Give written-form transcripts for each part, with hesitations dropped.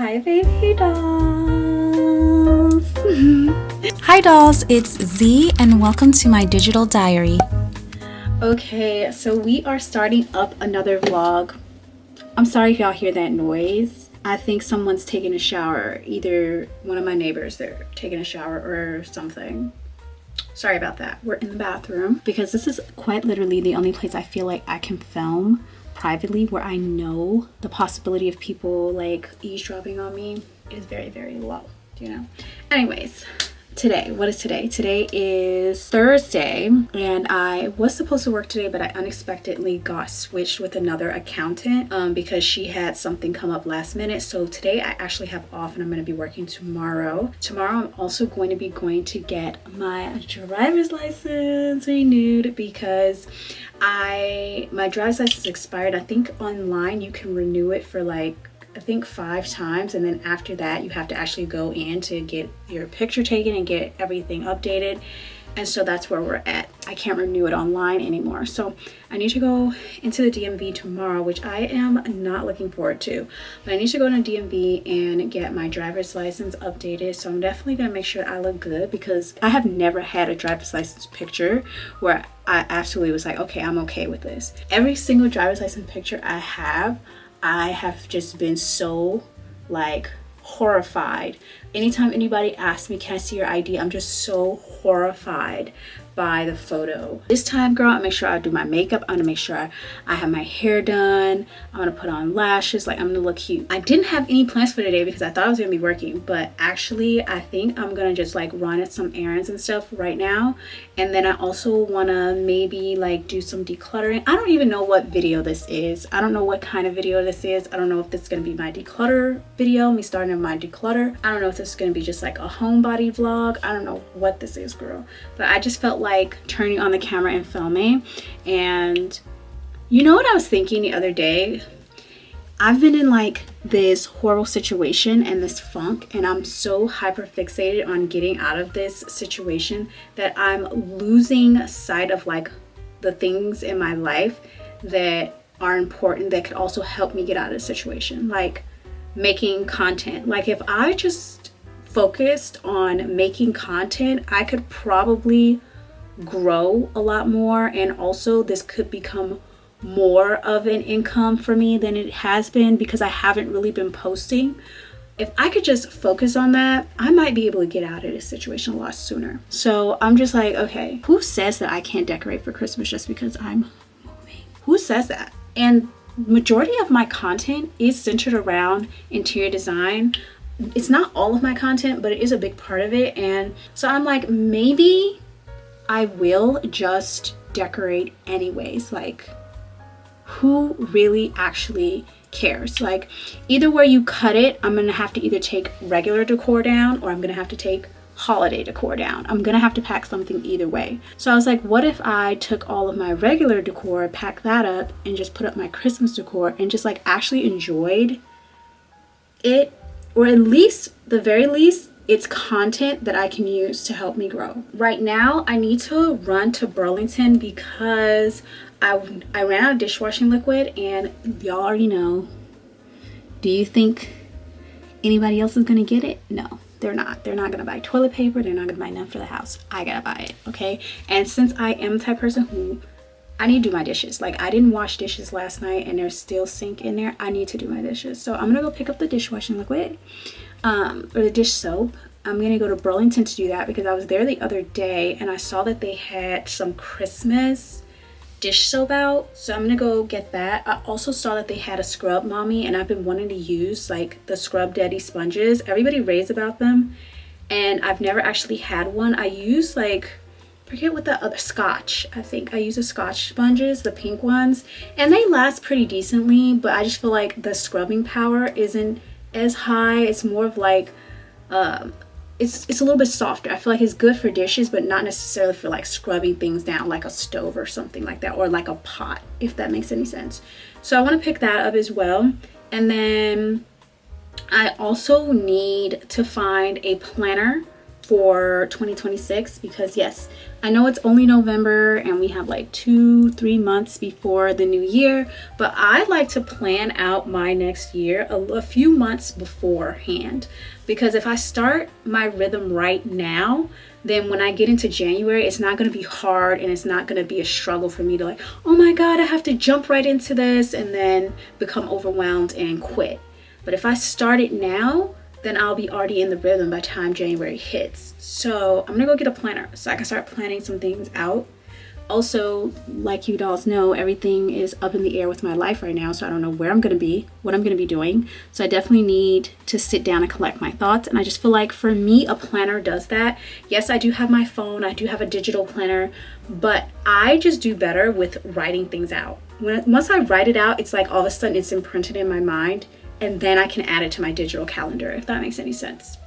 Hi baby dolls. Hi dolls, it's Z and welcome to my digital diary. Okay, so we are starting up another vlog. I'm sorry if y'all hear that noise. I think someone's taking a shower, either one of my neighbors, they're taking a shower or something. Sorry about that. We're in the bathroom because this is quite literally the only place I feel like I can film privately where I know the possibility of people like eavesdropping on me is very, very low, you know? Anyways, today, what is today? Today is Thursday and I was supposed to work today, but I unexpectedly got switched with another accountant because she had something come up last minute. So today I actually have off and I'm going to be working tomorrow. Tomorrow I'm also going to be going to get my driver's license renewed because my driver's license expired. I think online you can renew it for like I think 5 times, and then after that you have to actually go in to get your picture taken and get everything updated. And so that's where we're at. I can't renew it online anymore, so I need to go into the DMV tomorrow, which I am not looking forward to, but I need to go to DMV and get my driver's license updated. So I'm definitely going to make sure I look good because I have never had a driver's license picture where I absolutely was like, okay, I'm okay with this. Every single driver's license picture I have just been so like horrified. Anytime anybody asks me, can I see your ID? I'm just so horrified by the photo. This time, girl, I make sure I do my makeup. I'm gonna make sure I have my hair done. I'm gonna put on lashes. Like, I'm gonna look cute. I didn't have any plans for today because I thought I was gonna be working, but actually I think I'm gonna just like run at some errands and stuff right now. And then I also wanna maybe like do some decluttering. I don't even know what video this is. I don't know what kind of video this is. I don't know if this is gonna be my declutter video, me starting my declutter. I don't know if this is gonna be just like a homebody vlog. I don't know what this is, girl. But I just felt like turning on the camera and filming. And you know what I was thinking the other day? I've been in like this horrible situation and this funk, and I'm so hyper fixated on getting out of this situation that I'm losing sight of like the things in my life that are important that could also help me get out of the situation, like making content. Like if I just focused on making content, I could probably grow a lot more, and also this could become more of an income for me than it has been because I haven't really been posting. If I could just focus on that, I might be able to get out of this situation a lot sooner. So I'm just like, okay, who says that I can't decorate for Christmas just because I'm moving? Who says that? And majority of my content is centered around interior design. It's not all of my content, but it is a big part of it. And so I'm like, maybe I will just decorate anyways. Like, who really actually cares? Like, either where you cut it, I'm gonna have to either take regular decor down or I'm gonna have to take holiday decor down. I'm gonna have to pack something either way. So I was like, what if I took all of my regular decor, pack that up, and just put up my Christmas decor and just like actually enjoyed it, or at least, the very least, it's content that I can use to help me grow. Right now, I need to run to Burlington because I ran out of dishwashing liquid, and y'all already know. Do you think anybody else is gonna get it? No, they're not. They're not gonna buy toilet paper. They're not gonna buy none for the house. I gotta buy it, okay? And since I am the type of person who I need to do my dishes. Like, I didn't wash dishes last night and there's still sink in there. I need to do my dishes. So I'm gonna go pick up the dishwashing liquid or the dish soap. I'm gonna go to Burlington to do that because I was there the other day and I saw that they had some Christmas dish soap out. So I'm gonna go get that. I also saw that they had a Scrub Mommy, and I've been wanting to use like the Scrub Daddy sponges. Everybody raves about them and I've never actually had one. I use like, forget what the other, Scotch. I think I use the Scotch sponges, the pink ones, and they last pretty decently, but I just feel like the scrubbing power isn't as high. It's more of like it's a little bit softer. I feel like it's good for dishes, but not necessarily for like scrubbing things down like a stove or something like that, or like a pot, if that makes any sense. So I want to pick that up as well. And then I also need to find a planner for 2026, because yes, I know it's only November and we have like 2-3 months before the new year, but I like to plan out my next year a few months beforehand, because if I start my rhythm right now, then when I get into January, it's not going to be hard and it's not going to be a struggle for me to like, oh my God, I have to jump right into this and then become overwhelmed and quit. But if I start it now, then I'll be already in the rhythm by the time January hits. So I'm gonna go get a planner so I can start planning some things out. Also, like you dolls know, everything is up in the air with my life right now, so I don't know where I'm gonna be, what I'm gonna be doing. So I definitely need to sit down and collect my thoughts, and I just feel like for me, a planner does that. Yes, I do have my phone, I do have a digital planner, but I just do better with writing things out. Once I write it out, it's like all of a sudden it's imprinted in my mind, and then I can add it to my digital calendar, if that makes any sense.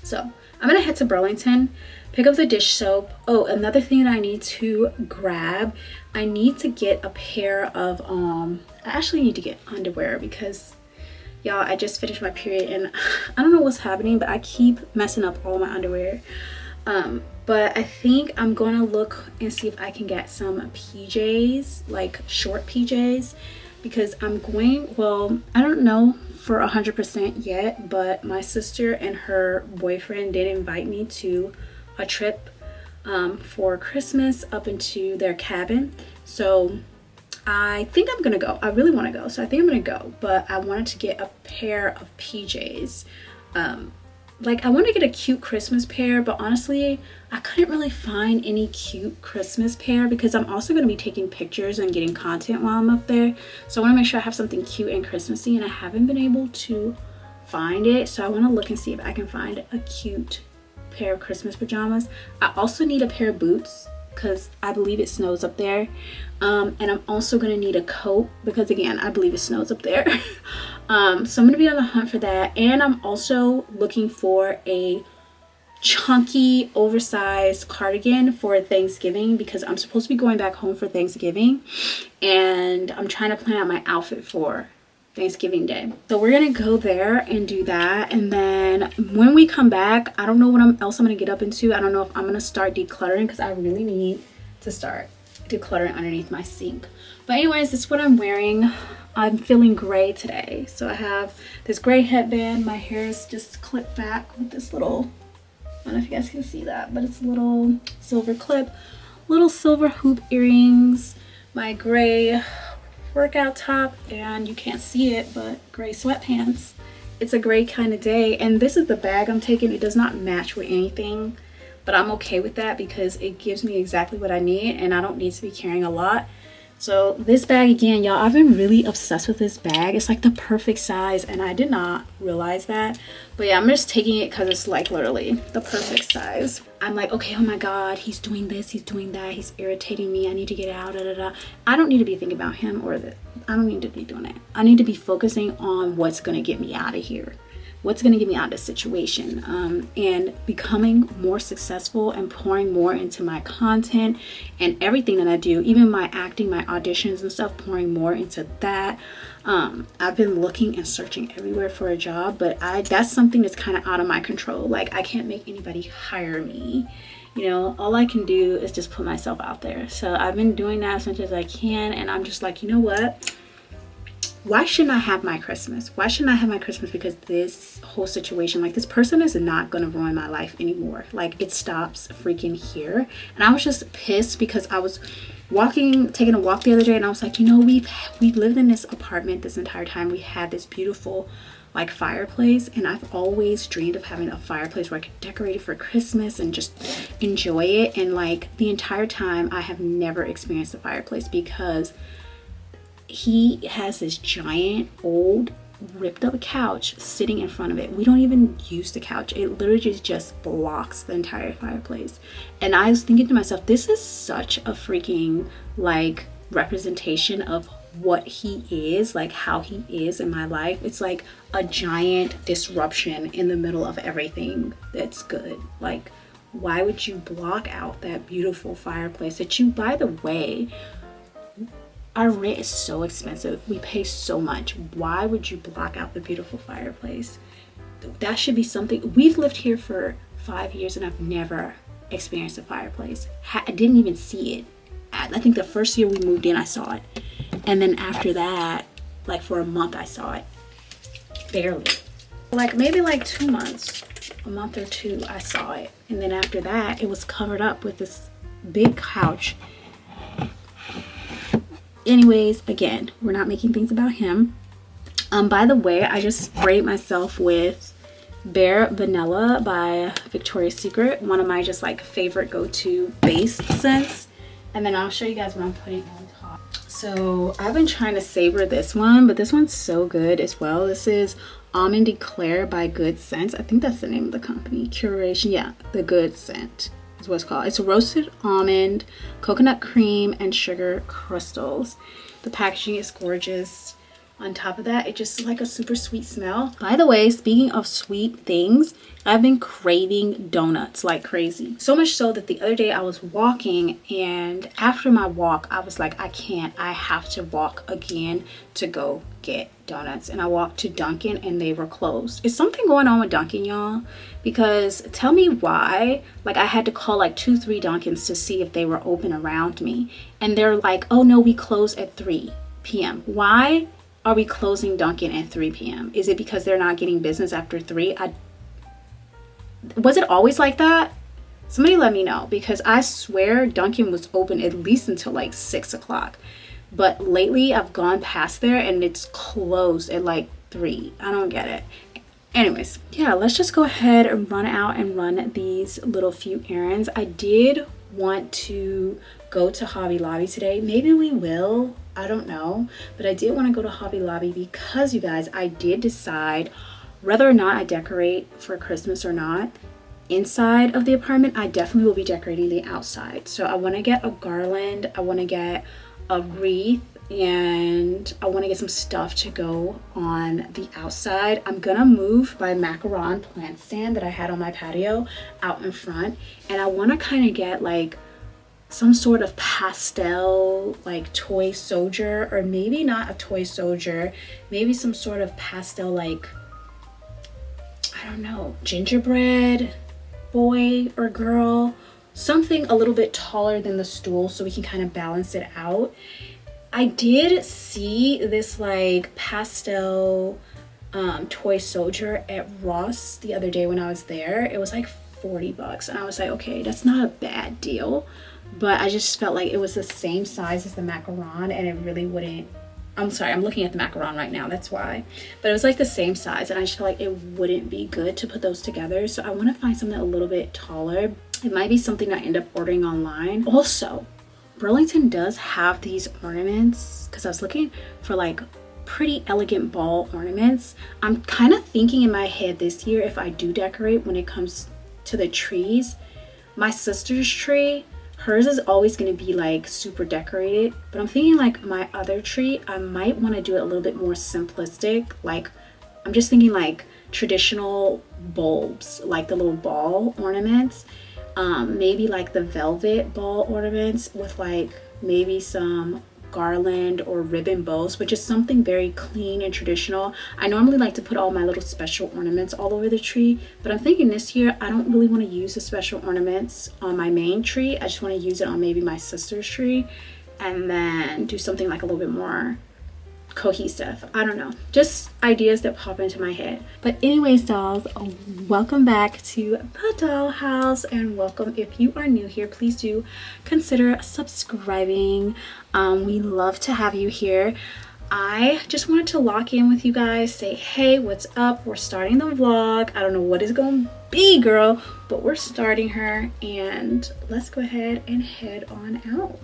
So I'm gonna head to Burlington, pick up the dish soap. Oh, another thing that I need to grab, I need to get a pair of, I actually need to get underwear because y'all, I just finished my period and I don't know what's happening, but I keep messing up all my underwear. But I think I'm gonna look and see if I can get some PJs, like short PJs, because I'm going, well, I don't know for 100% yet, but my sister and her boyfriend did invite me to a trip for Christmas up into their cabin. So I think I'm gonna go. I really want to go, so I think I'm gonna go, but I wanted to get a pair of PJs. Like I want to get a cute Christmas pair, but honestly I couldn't really find any cute Christmas pair because I'm also going to be taking pictures and getting content while I'm up there. So I want to make sure I have something cute and Christmassy, and I haven't been able to find it. So I want to look and see if I can find a cute pair of Christmas pajamas. I also need a pair of boots because I believe it snows up there. And I'm also going to need a coat because again, I believe it snows up there. So I'm going to be on the hunt for that. And I'm also looking for a chunky oversized cardigan for Thanksgiving because I'm supposed to be going back home for Thanksgiving, and I'm trying to plan out my outfit for Thanksgiving Day. So we're gonna go there and do that, and then when we come back, I don't know what else I'm gonna get up into. I don't know if I'm gonna start decluttering because I really need to start decluttering underneath my sink. But anyways, this is what I'm wearing. I'm feeling gray today, so I have this gray headband. My hair is just clipped back with this little, I don't know if you guys can see that, but it's a little silver clip, little silver hoop earrings, my gray workout top, and you can't see it, but gray sweatpants. It's a gray kind of day, and this is the bag I'm taking. It does not match with anything, but I'm okay with that because it gives me exactly what I need, and I don't need to be carrying a lot. So this bag again, y'all, I've been really obsessed with this bag. It's like the perfect size, and I did not realize that. But yeah, I'm just taking it because it's like literally the perfect size. I'm like, okay, oh my God, he's doing this, he's doing that, he's irritating me, I need to get out, da, da, da. I don't need to be thinking about him or that. I don't need to be doing that. I need to be focusing on what's gonna get me out of here. What's going to get me out of this situation, and becoming more successful and pouring more into my content and everything that I do, even my acting, my auditions and stuff, pouring more into that. I've been looking and searching everywhere for a job, but that's something that's kind of out of my control. Like I can't make anybody hire me. You know, all I can do is just put myself out there. So I've been doing that as much as I can, and I'm just like, you know what? Why shouldn't I have my Christmas? Why shouldn't I have my Christmas? Because this whole situation, like this person is not going to ruin my life anymore. Like it stops freaking here. And I was just pissed because I was taking a walk the other day, and I was like, you know, we've lived in this apartment this entire time. We had this beautiful like fireplace, and I've always dreamed of having a fireplace where I could decorate it for Christmas and just enjoy it. And like the entire time I have never experienced a fireplace because he has this giant old ripped up couch sitting in front of it. We don't even use the couch. It literally just blocks the entire fireplace. And I was thinking to myself, this is such a freaking like representation of what he is, like how he is in my life. It's like a giant disruption in the middle of everything that's good. Like, why would you block out that beautiful fireplace that you, by the way, our rent is so expensive. We pay so much. Why would you block out the beautiful fireplace? That should be something. We've lived here for 5 years and I've never experienced a fireplace. I didn't even see it. I think the first year we moved in I saw it, and then after that, like for a month I saw it. Barely. Like maybe like 2 months, a month or two I saw it, and then after that it was covered up with this big couch. Anyways, again, we're not making things about him. By the way, I just sprayed myself with Bare Vanilla by Victoria's Secret, one of my just like favorite go-to base scents. And then I'll show you guys what I'm putting on top. So I've been trying to savor this one, but this one's so good as well. This is Almond Eclair by Good Scents. I think that's the name of the company. Curation, yeah, the Good Scent is what it's called. It's roasted almond, coconut cream, and sugar crystals. The packaging is gorgeous. On top of that, it just is like a super sweet smell. By the way, speaking of sweet things, I've been craving donuts like crazy. So much so that the other day I was walking, and after my walk, I was like, I can't, I have to walk again to go get donuts. And I walked to Dunkin' and they were closed. Is something going on with Dunkin', y'all? Because tell me why. Like I had to call like 2-3 Dunkins to see if they were open around me. And they're like, oh no, we close at 3 p.m. Why are we closing Dunkin' at 3 p.m.? Is it because they're not getting business after 3? Was it always like that? Somebody let me know, because I swear Dunkin' was open at least until like 6 o'clock. But lately I've gone past there and it's closed at like 3. I don't get it. Anyways, yeah, let's just go ahead and run out and run these little few errands. I did want to go to Hobby Lobby today. Maybe we will. I don't know, but I did want to go to Hobby Lobby because, you guys, I did decide whether or not I decorate for Christmas or not. Inside of the apartment, I definitely will be decorating the outside. So I want to get a garland, I want to get a wreath, and I want to get some stuff to go on the outside. I'm gonna move my macaron plant stand that I had on my patio out in front, and I want to kind of get like some sort of pastel like toy soldier, or maybe not a toy soldier, maybe some sort of pastel like, I don't know, gingerbread boy or girl, something a little bit taller than the stool so we can kind of balance it out. I did see this like pastel toy soldier at Ross the other day when I was there. It was like $40 and I was like, okay, that's not a bad deal. But I just felt like it was the same size as the macaron and it really wouldn't, I'm sorry, I'm looking at the macaron right now, that's why. But it was like the same size and I just felt like it wouldn't be good to put those together. So I want to find something a little bit taller. It might be something I end up ordering online. Also, Burlington does have these ornaments, because I was looking for like pretty elegant ball ornaments. I'm kind of thinking in my head this year, if I do decorate when it comes to the trees, my sister's tree, hers is always going to be like super decorated, but I'm thinking like my other tree, I might want to do it a little bit more simplistic. Like I'm just thinking like traditional bulbs, like the little ball ornaments, maybe like the velvet ball ornaments with like maybe some garland or ribbon bows, but just something very clean and traditional. I normally like to put all my little special ornaments all over the tree, but I'm thinking this year I don't really want to use the special ornaments on my main tree. I just want to use it on maybe my sister's tree and then do something like a little bit more cohesive. I don't know, just ideas that pop into my head. But anyways, dolls, welcome back to the doll house, and welcome if you are new here. Please do consider subscribing. We love to have you here. I just wanted to lock in with you guys, say hey, what's up? We're starting the vlog. I don't know what it's gonna be, girl, but we're starting her, and let's go ahead and head on out.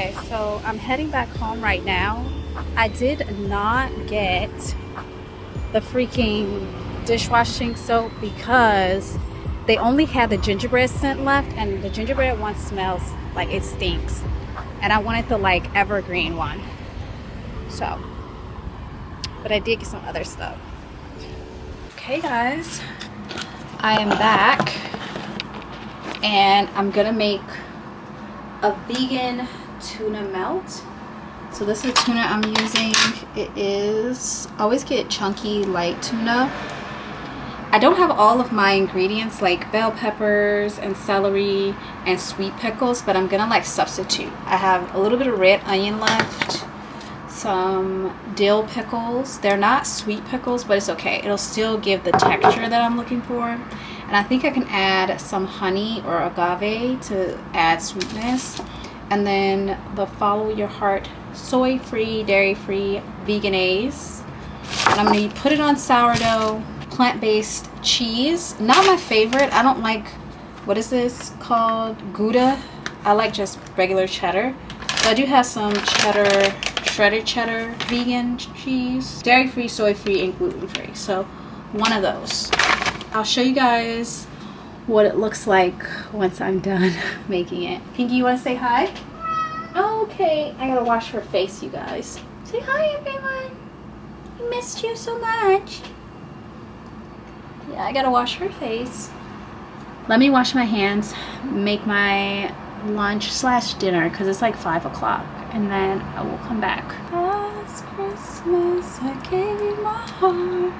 Okay, so I'm heading back home right now. I did not get the freaking dishwashing soap because they only had the gingerbread scent left, and the gingerbread one smells like it stinks. And I wanted the like evergreen one. So, but I did get some other stuff. Okay guys, I am back and I'm gonna make a vegan tuna melt. So this is tuna I'm using. It is, I always get chunky light tuna. I don't have all of my ingredients like bell peppers and celery and sweet pickles, but I'm gonna like substitute. I have a little bit of red onion left, some dill pickles. They're not sweet pickles, but it's okay. It'll still give the texture that I'm looking for. And I think I can add some honey or agave to add sweetness. And then the Follow Your Heart soy-free, dairy-free veganese. And I'm going to put it on sourdough, plant-based cheese. Not my favorite. I don't like, what is this called? Gouda. I like just regular cheddar. So I do have some cheddar, shredded cheddar vegan cheese. Dairy-free, soy-free, and gluten-free. So one of those. I'll show you guys what it looks like once I'm done making it. Pinky, you want to say hi? Okay, I gotta wash her face, you guys. Say hi, everyone. I missed you so much. Yeah, I gotta wash her face. Let me wash my hands, make my lunch / dinner, because it's like 5 o'clock, and then I will come back. Last Christmas, I gave you my heart.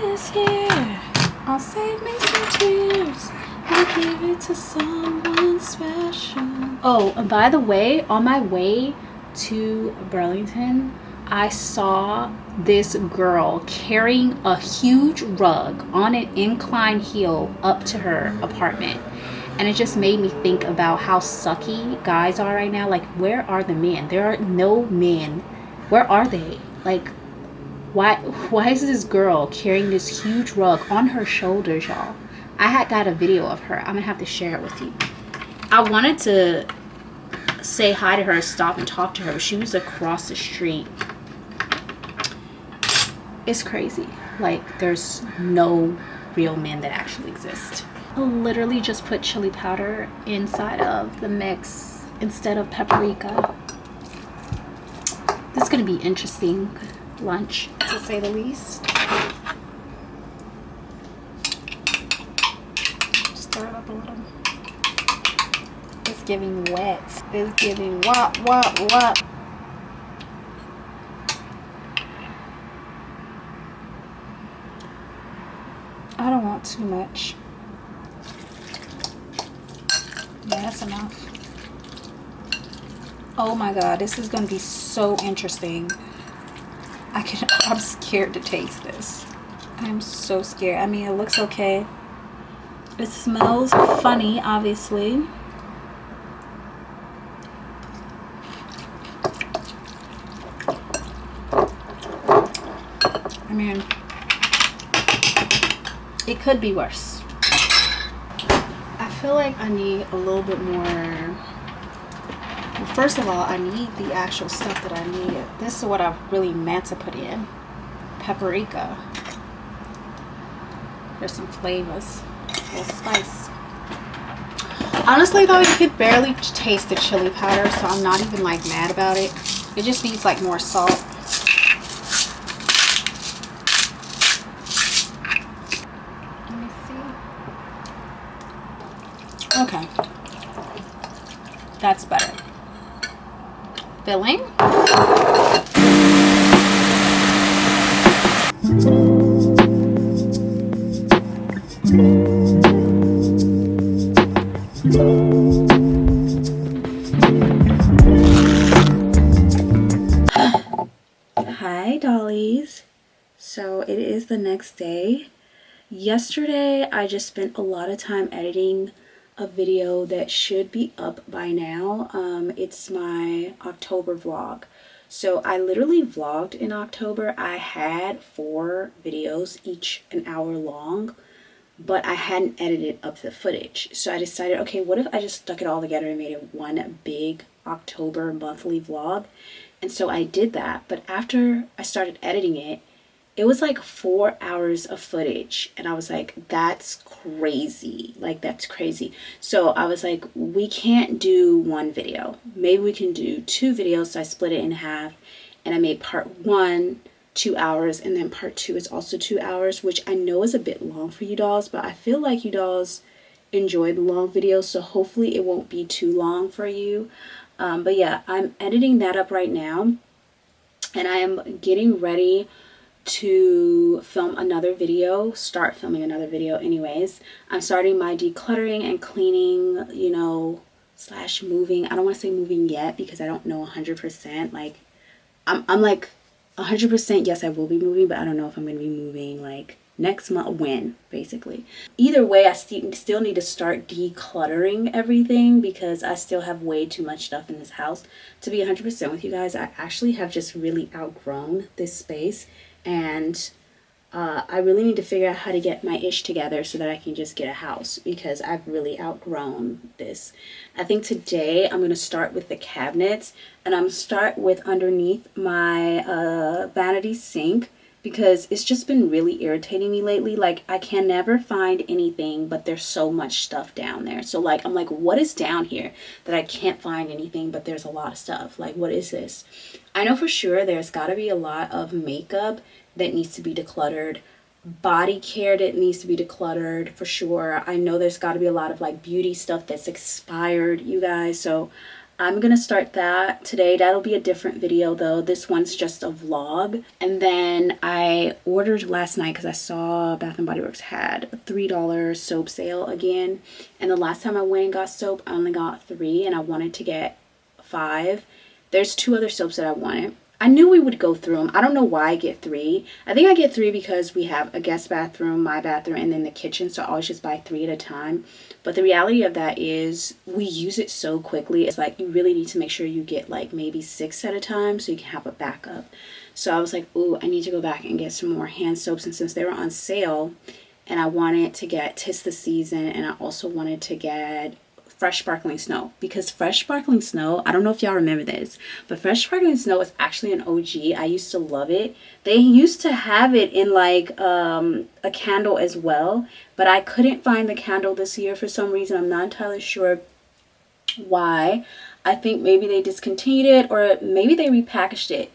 This year, I'll save me some tears. I'll give it to someone special. Oh, and by the way, on my way to Burlington, I saw this girl carrying a huge rug on an incline heel up to her apartment. And it just made me think about how sucky guys are right now. Like, where are the men? There are no men. Where are they? Like, why is this girl carrying this huge rug on her shoulders, y'all? I had got a video of her. I'm gonna have to share it with you. I wanted to say hi to her, stop and talk to her, but she was across the street. It's crazy. Like, there's no real men that actually exist. I literally just put chili powder inside of the mix instead of paprika. This is gonna be interesting lunch, to say the least. Stir it up a little. It's giving wet. It's giving wop. I don't want too much. Yeah, that's enough. Oh my god, this is gonna be so interesting. I'm scared to taste this. I'm so scared. I mean, it looks okay. It smells funny, obviously. I mean, it could be worse. I feel like I need a little bit more. Well, first of all, I need the actual stuff that I needed. This is what I really meant to put in. Paprika. There's some flavors. A little spice. Honestly though, you could barely taste the chili powder, so I'm not even like mad about it. It just needs like more salt. Let me see. Okay. That's better. Filling. Hi dollies. So it is the next day. Yesterday I just spent a lot of time editing a video that should be up by now. It's my October vlog. So I literally vlogged in October. I had 4 videos, each an hour long, but I hadn't edited up the footage. So I decided, okay, what if I just stuck it all together and made it one big October monthly vlog. And so I did that. But after I started editing it, it was like 4 hours of footage. And I was like, that's crazy. Like, that's crazy. So I was like, we can't do one video. Maybe we can do 2 videos. So I split it in half. And I made part 1 2 hours. And then part 2 is also 2 hours, which I know is a bit long for you dolls. But I feel like you dolls enjoy the long videos. So hopefully it won't be too long for you. But yeah, I'm editing that up right now. And I am getting ready to film another video, start filming another video anyways. I'm starting my decluttering and cleaning, you know, slash moving. I don't want to say moving yet because I don't know 100%. Like, I'm like 100% yes, I will be moving, but I don't know if I'm going to be moving like next month, when, basically. Either way, I still need to start decluttering everything because I still have way too much stuff in this house. To be 100% with you guys, I actually have just really outgrown this space. And I really need to figure out how to get my ish together so that I can just get a house because I've really outgrown this. I think today I'm going to start with the cabinets, and I'm going to start with underneath my vanity sink because it's just been really irritating me lately. Like, I can never find anything, but there's so much stuff down there. So like, I'm like, what is down here that I can't find anything, but there's a lot of stuff? Like, what is this? I know for sure there's got to be a lot of makeup that needs to be decluttered, body care that needs to be decluttered for sure. I know there's got to be a lot of like beauty stuff that's expired, you guys. So I'm gonna start that today. That'll be a different video though. This one's just a vlog. And then I ordered last night because I saw Bath and Body Works had a $3 soap sale again. And the last time I went and got soap, I only got 3 and I wanted to get 5. There's 2 other soaps that I wanted. I knew we would go through them. I don't know why I get 3. I think I get 3 because we have a guest bathroom, my bathroom, and then the kitchen. So I always just buy 3 at a time. But the reality of that is we use it so quickly. It's like you really need to make sure you get like maybe 6 at a time so you can have a backup. So I was like, ooh, I need to go back and get some more hand soaps. And since they were on sale, and I wanted to get 'Tis the Season, and I also wanted to get Fresh Sparkling Snow, because Fresh Sparkling Snow, I don't know if y'all remember this, but Fresh Sparkling Snow is actually an OG. I used to love it. They used to have it in like a candle as well, but I couldn't find the candle this year for some reason. I'm not entirely sure why. I think maybe they discontinued it or maybe they repackaged it.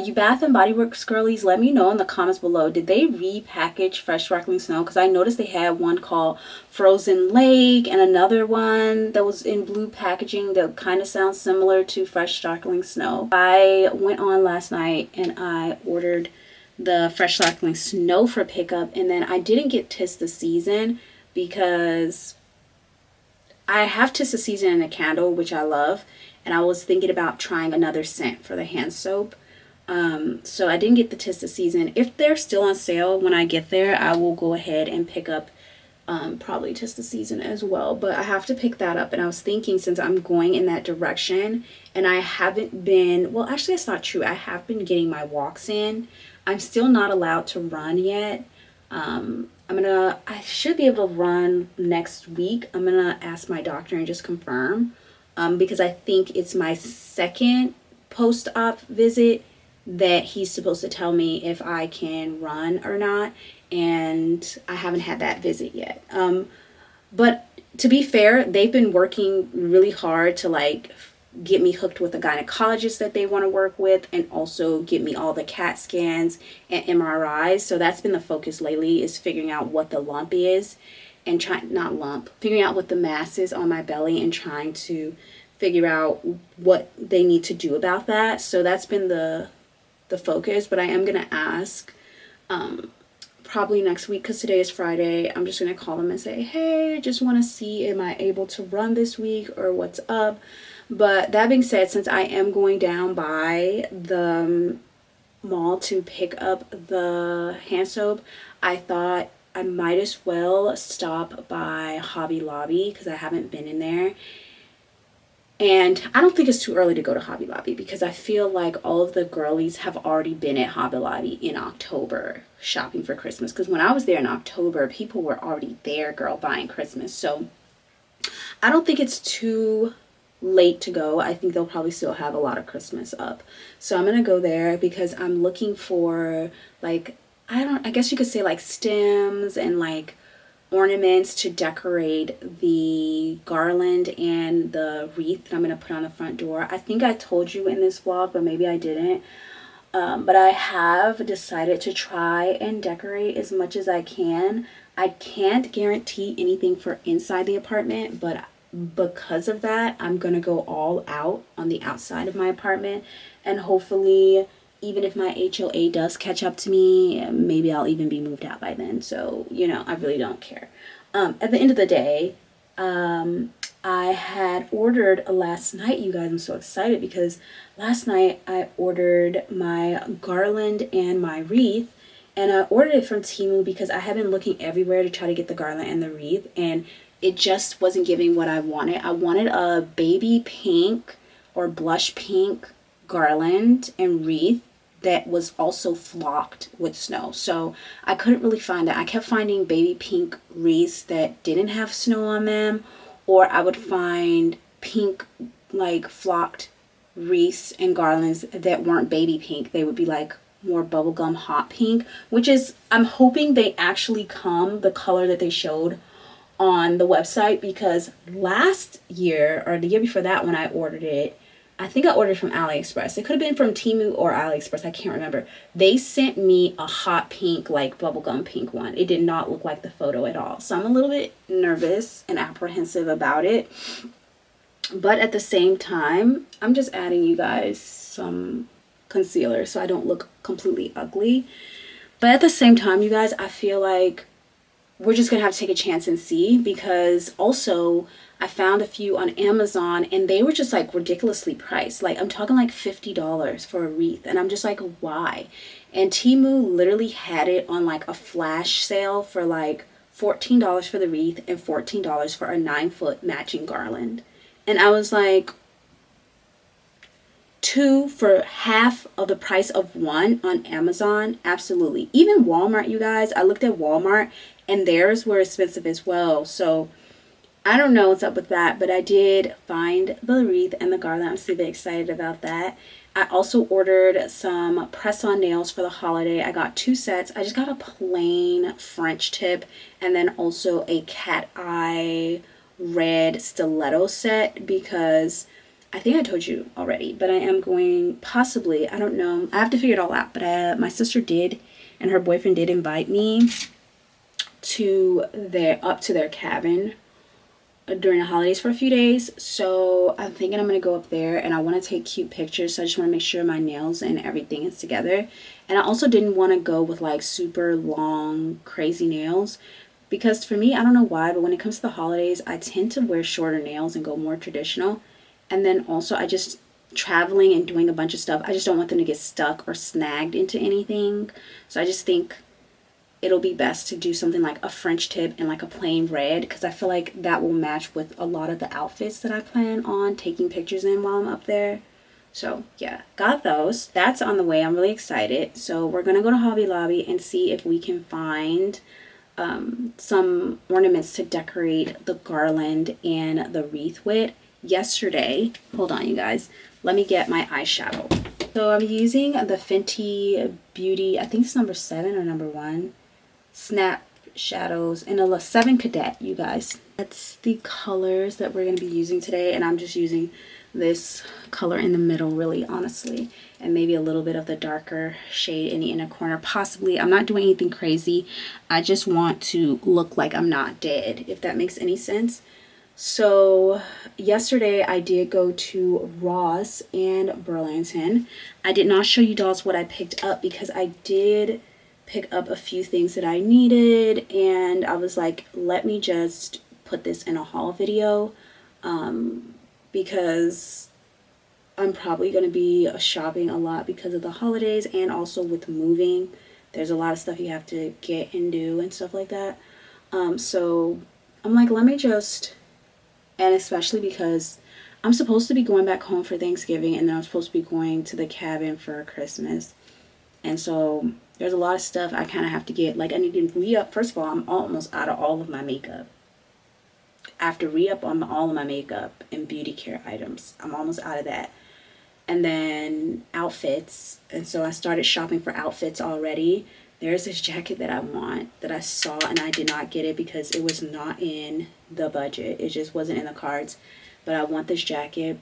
You Bath and Body Works girlies, let me know in the comments below. Did they repackage Fresh Sparkling Snow? Because I noticed they had one called Frozen Lake and another one that was in blue packaging that kind of sounds similar to Fresh Sparkling Snow. I went on last night and I ordered the Fresh Sparkling Snow for pickup, and then I didn't get 'Tis the Season because I have 'Tis the Season in a candle, which I love, and I was thinking about trying another scent for the hand soap. So I didn't get the 'Tis the Season. If they're still on sale when I get there, I will go ahead and pick up probably 'Tis the Season as well. But I have to pick that up, and I was thinking since I'm going in that direction and I haven't been, well, actually that's not true. I have been getting my walks in. I'm still not allowed to run yet. I should be able to run next week. I'm gonna ask my doctor and just confirm because I think it's my second post-op visit that he's supposed to tell me if I can run or not, and I haven't had that visit yet. But to be fair, they've been working really hard to like get me hooked with a gynecologist that they want to work with, and also get me all the CAT scans and MRIs. So that's been the focus lately, is figuring out what the lump is and figuring out what the mass is on my belly and trying to figure out what they need to do about that. So that's been the focus, but I am going to ask probably next week, because today is Friday. I'm just going to call them and say, hey, I just want to see, am I able to run this week or what's up? But that being said, since I am going down by the mall to pick up the hand soap, I thought I might as well stop by Hobby Lobby because I haven't been in there. And I don't think it's too early to go to Hobby Lobby because I feel like all of the girlies have already been at Hobby Lobby in October shopping for Christmas. Because when I was there in October, people were already there, girl, buying Christmas. So I don't think it's too late to go. I think they'll probably still have a lot of Christmas up. So I'm gonna go there because I'm looking for like, I guess you could say like stems and like ornaments to decorate the garland and the wreath that I'm gonna put on the front door. I think I told you in this vlog, but maybe I didn't. But I have decided to try and decorate as much as I can. I can't guarantee anything for inside the apartment, but because of that, I'm gonna go all out on the outside of my apartment, and hopefully, even if my HOA does catch up to me, maybe I'll even be moved out by then. So, you know, I really don't care. At the end of the day, I had ordered last night, you guys. I'm so excited because last night I ordered my garland and my wreath, and I ordered it from Temu because I have been looking everywhere to try to get the garland and the wreath, and it just wasn't giving what I wanted. I wanted a baby pink or blush pink garland and wreath that was also flocked with snow. So I couldn't really find that. I kept finding baby pink wreaths that didn't have snow on them, or I would find pink like flocked wreaths and garlands that weren't baby pink. They would be like more bubblegum hot pink, which is, I'm hoping they actually come the color that they showed on the website, because last year or the year before that when I ordered it, I think I ordered from AliExpress. It could have been from Temu or AliExpress. I can't remember. They sent me a hot pink, like bubblegum pink one. It did not look like the photo at all. So I'm a little bit nervous and apprehensive about it. But at the same time, I'm just adding you guys some concealer so I don't look completely ugly. But at the same time, you guys, I feel like we're just gonna have to take a chance and see, because also I found a few on Amazon and they were just like ridiculously priced. Like I'm talking like $50 for a wreath, and I'm just like, why? And Temu literally had it on like a flash sale for like $14 for the wreath and $14 for a 9-foot matching garland. And I was like, two for half of the price of one on Amazon? Absolutely. Even Walmart, you guys, I looked at Walmart and theirs were expensive as well. So I don't know what's up with that, but I did find the wreath and the garland. I'm super excited about that. I also ordered some press-on nails for the holiday. I got 2 sets. I just got a plain French tip and then also a cat eye red stiletto set, because I think I told you already, but I am going possibly, I don't know, I have to figure it all out, but my sister did and her boyfriend did invite me to up to their cabin during the holidays for a few days. So I'm thinking I'm gonna go up there, and I want to take cute pictures, so I just want to make sure my nails and everything is together. And I also didn't want to go with like super long crazy nails, because for me, I don't know why, but when it comes to the holidays, I tend to wear shorter nails and go more traditional. And then also I just, traveling and doing a bunch of stuff, I just don't want them to get stuck or snagged into anything. So I just think it'll be best to do something like a French tip and like a plain red, because I feel like that will match with a lot of the outfits that I plan on taking pictures in while I'm up there. So yeah, got those. That's on the way. I'm really excited. So we're gonna go to Hobby Lobby and see if we can find some ornaments to decorate the garland and the wreath with. Yesterday, hold on you guys, let me get my eyeshadow. So I'm using the Fenty Beauty, I think it's number 7 or number 1, Snap Shadows in a 7 Cadet, you guys. That's the colors that we're going to be using today, and I'm just using this color in the middle, really, honestly, and maybe a little bit of the darker shade in the inner corner, possibly. I'm not doing anything crazy. I just want to look like I'm not dead, if that makes any sense. So yesterday I did go to Ross and Burlington. I did not show you dolls what I picked up, because I did pick up a few things that I needed, and I was like, let me just put this in a haul video, because I'm probably going to be shopping a lot because of the holidays, and also with moving there's a lot of stuff you have to get and do and stuff like that. So I'm like, let me just, and especially because I'm supposed to be going back home for Thanksgiving, and then I'm supposed to be going to the cabin for Christmas. And so there's a lot of stuff I kind of have to get. Like I need to re-up. First of all, I'm almost out of all of my makeup. I have to re-up on all of my makeup and beauty care items. I'm almost out of that. And then outfits. And so I started shopping for outfits already. There's this jacket that I want that I saw, and I did not get it because it was not in the budget. It just wasn't in the cards. But I want this jacket,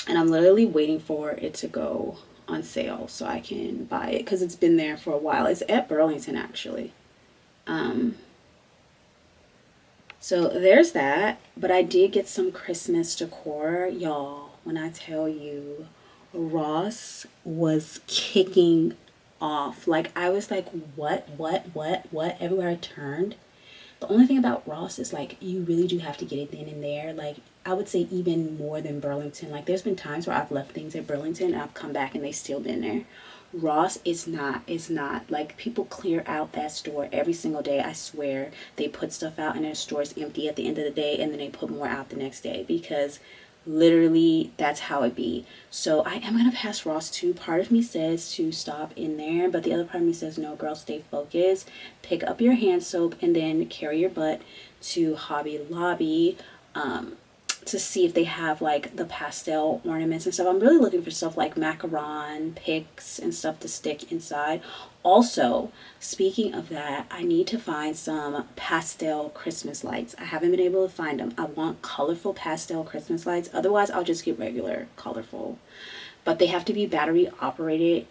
and I'm literally waiting for it to go on sale so I can buy it because it's been there for a while. It's at Burlington actually. So there's that. But I did get some Christmas decor, y'all. When I tell you, Ross was kicking off. Like, I was like, what everywhere I turned. The only thing about Ross is, like, you really do have to get it then and there. Like, I would say even more than Burlington. Like, there's been times where I've left things at Burlington and I've come back and they still been there. Ross is not. It's not. Like, people clear out that store every single day. I swear. They put stuff out and their store's empty at the end of the day, and then they put more out the next day because literally that's how it be. So I am gonna pass Ross too. Part of me says to stop in there, but the other part of me says no, girl, stay focused. Pick up your hand soap and then carry your butt to Hobby Lobby to see if they have like the pastel ornaments and stuff. I'm really looking for stuff like macaron picks and stuff to stick inside. Also, speaking of that, I need to find some pastel Christmas lights. I haven't been able to find them. I want colorful pastel Christmas lights. Otherwise, I'll just get regular colorful. But they have to be battery operated.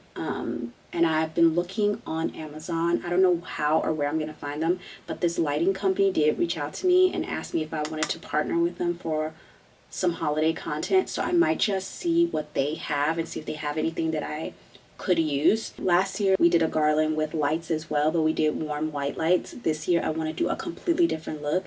And I've been looking on Amazon. I don't know how or where I'm going to find them. But this lighting company did reach out to me and asked me if I wanted to partner with them for some holiday content. So I might just see what they have and see if they have anything that I could use. Last year we did a garland with lights as well, but we did warm white lights. This year I want to do a completely different look.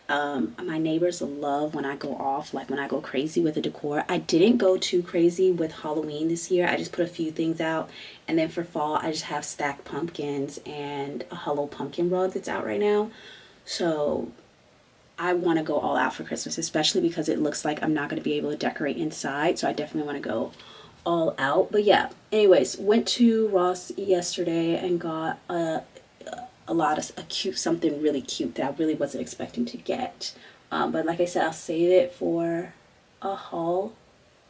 My neighbors love when I go off, like when I go crazy with the decor. I didn't go too crazy with Halloween this year. I just put a few things out, and then for fall I just have stacked pumpkins and a Hello Pumpkin rug that's out right now. So I want to go all out for Christmas, especially because it looks like I'm not going to be able to decorate inside. So I definitely want to go all out. But yeah, anyways, went to Ross yesterday and got something really cute that I really wasn't expecting to get. But like I said, I'll save it for a haul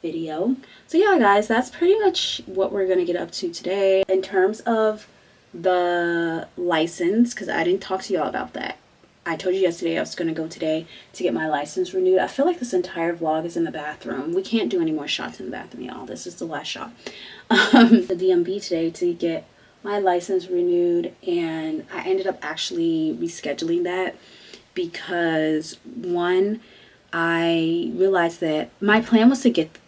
video. So yeah, guys, that's pretty much what we're going to get up to today. In terms of the license, because I didn't talk to y'all about that. I told you yesterday I was going to go today to get my license renewed. I feel like this entire vlog is in the bathroom. We can't do any more shots in the bathroom, y'all. This is the last shot. The DMV today to get my license renewed, and I ended up actually rescheduling that because, one, I realized that my plan was to get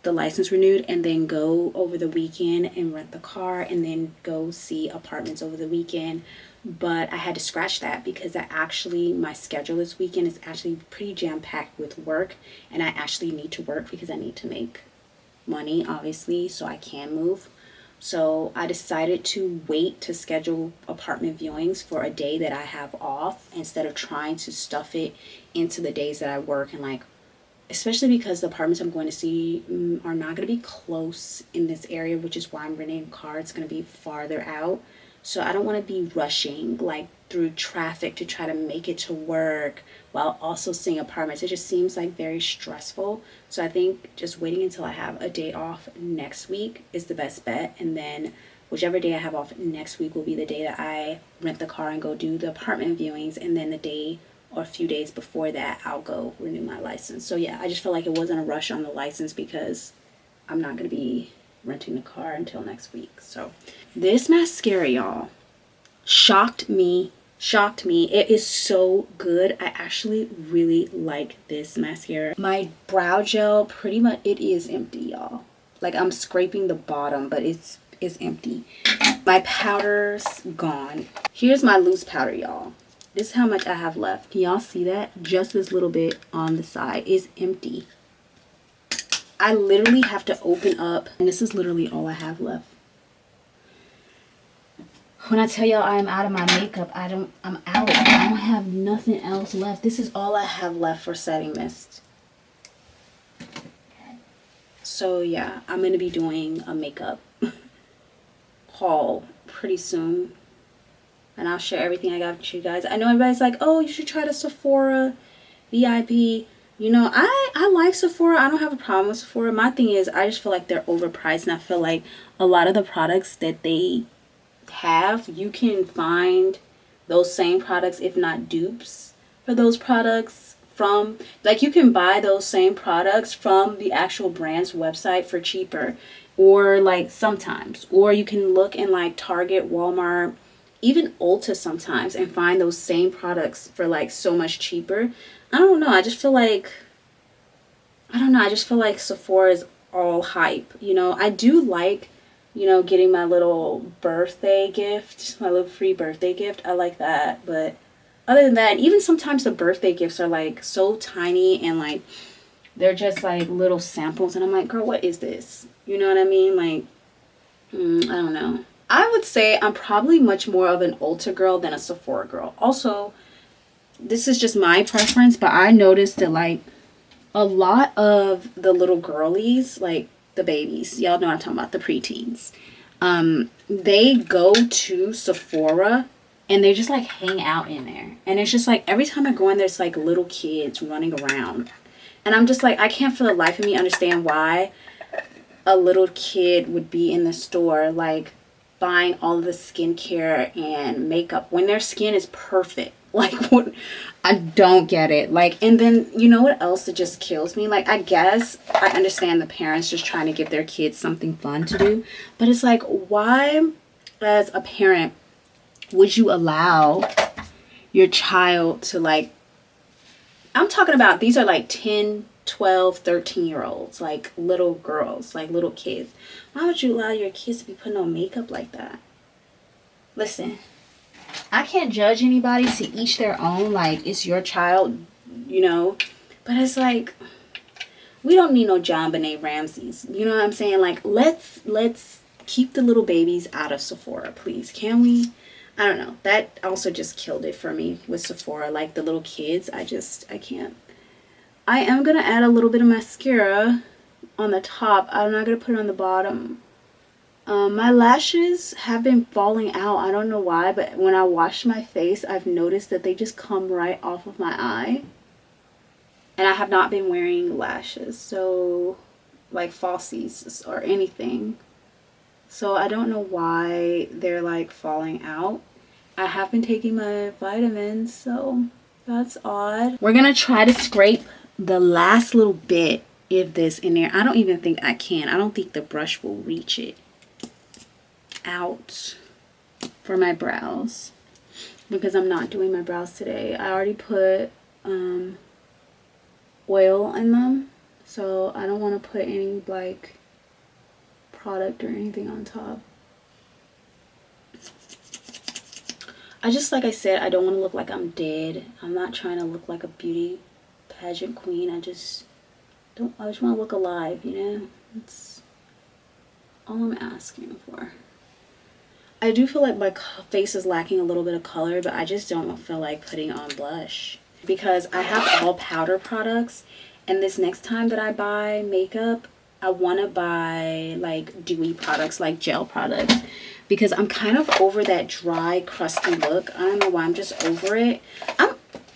the license renewed and then go over the weekend and rent the car and then go see apartments over the weekend. But I had to scratch that because my schedule this weekend is actually pretty jam-packed with work, and I actually need to work because I need to make money, obviously, so I can move. So I decided to wait to schedule apartment viewings for a day that I have off instead of trying to stuff it into the days that I work. And like, especially because the apartments I'm going to see are not going to be close in this area, which is why I'm renting a car. It's going to be farther out. So I don't want to be rushing like through traffic to try to make it to work while also seeing apartments. It just seems like very stressful. So I think just waiting until I have a day off next week is the best bet. And then whichever day I have off next week will be the day that I rent the car and go do the apartment viewings. And then the day or a few days before that, I'll go renew my license. So yeah, I just felt like it wasn't a rush on the license because I'm not going to be renting the car until next week. So this mascara, y'all, shocked me. It is so good. I actually really like this mascara. My brow gel, pretty much it is empty, y'all. Like, I'm scraping the bottom, but it's empty. My powder's gone. Here's my loose powder, y'all. This is how much I have left. Can y'all see that? Just this little bit on the side is empty. I literally have to open up, and this is literally all I have left. When I tell y'all I'm out of my makeup, I'm out. I don't have nothing else left. This is all I have left for setting mist. So yeah, I'm going to be doing a makeup haul pretty soon. And I'll share everything I got with you guys. I know everybody's like, oh, you should try the Sephora VIP. You know, I like Sephora. I don't have a problem with Sephora. My thing is, I just feel like they're overpriced, and I feel like a lot of the products that they have, you can find those same products, if not dupes for those products from, like, you can buy those same products from the actual brand's website for cheaper, or like sometimes, or you can look in like Target, Walmart, even Ulta sometimes, and find those same products for like so much cheaper. I don't know. I just feel like, I don't know. I just feel like Sephora is all hype. You know, I do like, you know, getting my little birthday gift, my little free birthday gift. I like that. But other than that, even sometimes the birthday gifts are like so tiny, and like they're just like little samples. And I'm like, girl, what is this? You know what I mean? Like, I don't know. I would say I'm probably much more of an Ulta girl than a Sephora girl. Also, this is just my preference, but I noticed that like a lot of the little girlies, like the babies, y'all know what I'm talking about, the preteens, they go to Sephora and they just like hang out in there. And it's just like every time I go in, there's like little kids running around. And I'm just like, I can't for the life of me understand why a little kid would be in the store like buying all of the skincare and makeup when their skin is perfect. Like, what? I don't get it. Like, and then you know what else that just kills me? Like, I guess I understand the parents just trying to give their kids something fun to do, but it's like, why as a parent would you allow your child to, like, I'm talking about, these are like 10, 12, 13-year-olds, like little girls, like little kids. Why would you allow your kids to be putting on makeup like that? Listen, I can't judge anybody, to each their own. Like, it's your child, you know. But it's like, we don't need no John Benet Ramses. You know what I'm saying? Like, let's keep the little babies out of Sephora, please. Can we? I don't know. That also just killed it for me with Sephora. Like, the little kids, I can't. I am going to add a little bit of mascara on the top. I'm not going to put it on the bottom. My lashes have been falling out. I don't know why, but when I wash my face, I've noticed that they just come right off of my eye. And I have not been wearing lashes, so like falsies or anything. So I don't know why they're like falling out. I have been taking my vitamins, so that's odd. We're gonna try to scrape the last little bit of this in there. I don't even think I can. I don't think the brush will reach it out for my brows, because I'm not doing my brows today. I already put oil in them, so I don't want to put any like product or anything on top. I just, like I said, I don't want to look like I'm dead. I'm not trying to look like a beauty pageant queen. I just want to look alive, you know? That's all I'm asking for. I do feel like my face is lacking a little bit of color, but I just don't feel like putting on blush, because I have all powder products, and this next time that I buy makeup, I want to buy like dewy products, like gel products, because I'm kind of over that dry, crusty look. I don't know why, I'm just over it.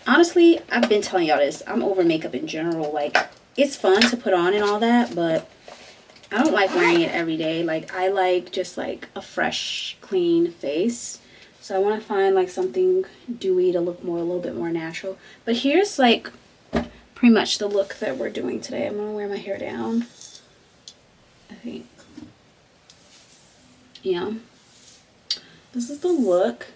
Honestly, I've been telling y'all this, I'm over makeup in general. Like, it's fun to put on and all that, but I don't like wearing it every day. Like, I like just like a fresh, clean face. So I want to find like something dewy to look more, a little bit more natural. But here's like pretty much the look that we're doing today. I'm going to wear my hair down, I think. Yeah. This is the look.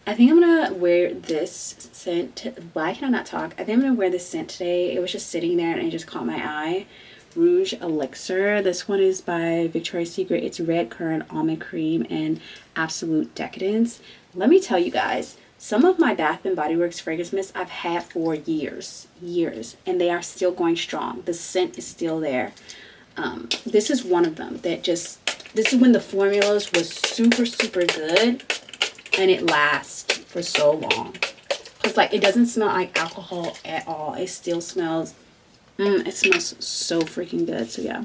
I think I'm going to wear this scent. Why can I not talk? I think I'm going to wear this scent today. It was just sitting there and it just caught my eye. Rouge Elixir. This one is by Victoria's Secret. It's Red Currant, Almond Cream, and Absolute Decadence. Let me tell you guys, some of my Bath & Body Works fragrance mists I've had for years, and they are still going strong. The scent is still there. This is one of them that just, this is when the formulas was super, super good, and it lasts for so long. It's like, it doesn't smell like alcohol at all. It still smells, it smells so freaking good. So yeah,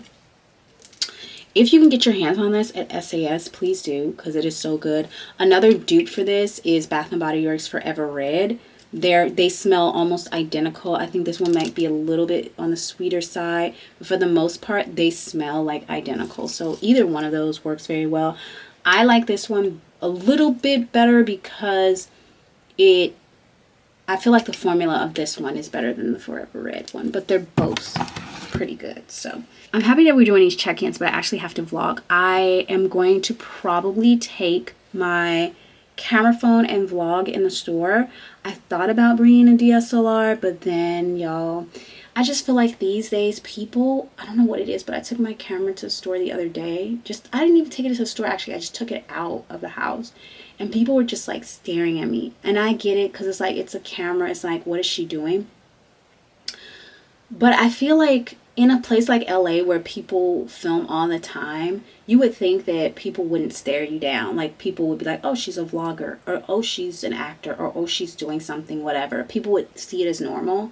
if you can get your hands on this at SAS, please do, because it is so good. Another dupe for this is Bath & Body Works Forever Red. They smell almost identical. I think this one might be a little bit on the sweeter side, but for the most part they smell like identical. So either one of those works very well. I like this one a little bit better because I feel like the formula of this one is better than the Forever Red one, but they're both pretty good. So I'm happy that we're doing these check-ins, but I actually have to vlog. I am going to probably take my camera phone and vlog in the store. I thought about bringing a DSLR, but then y'all, I just feel like these days people, I don't know what it is, but I took my camera to the store the other day. I didn't even take it to the store actually. I just took it out of the house. And people were just like staring at me. And I get it because it's like, it's a camera. It's like, what is she doing? But I feel like in a place like LA where people film all the time, you would think that people wouldn't stare you down. Like people would be like, oh, she's a vlogger, or oh, she's an actor, or oh, she's doing something, whatever. People would see it as normal.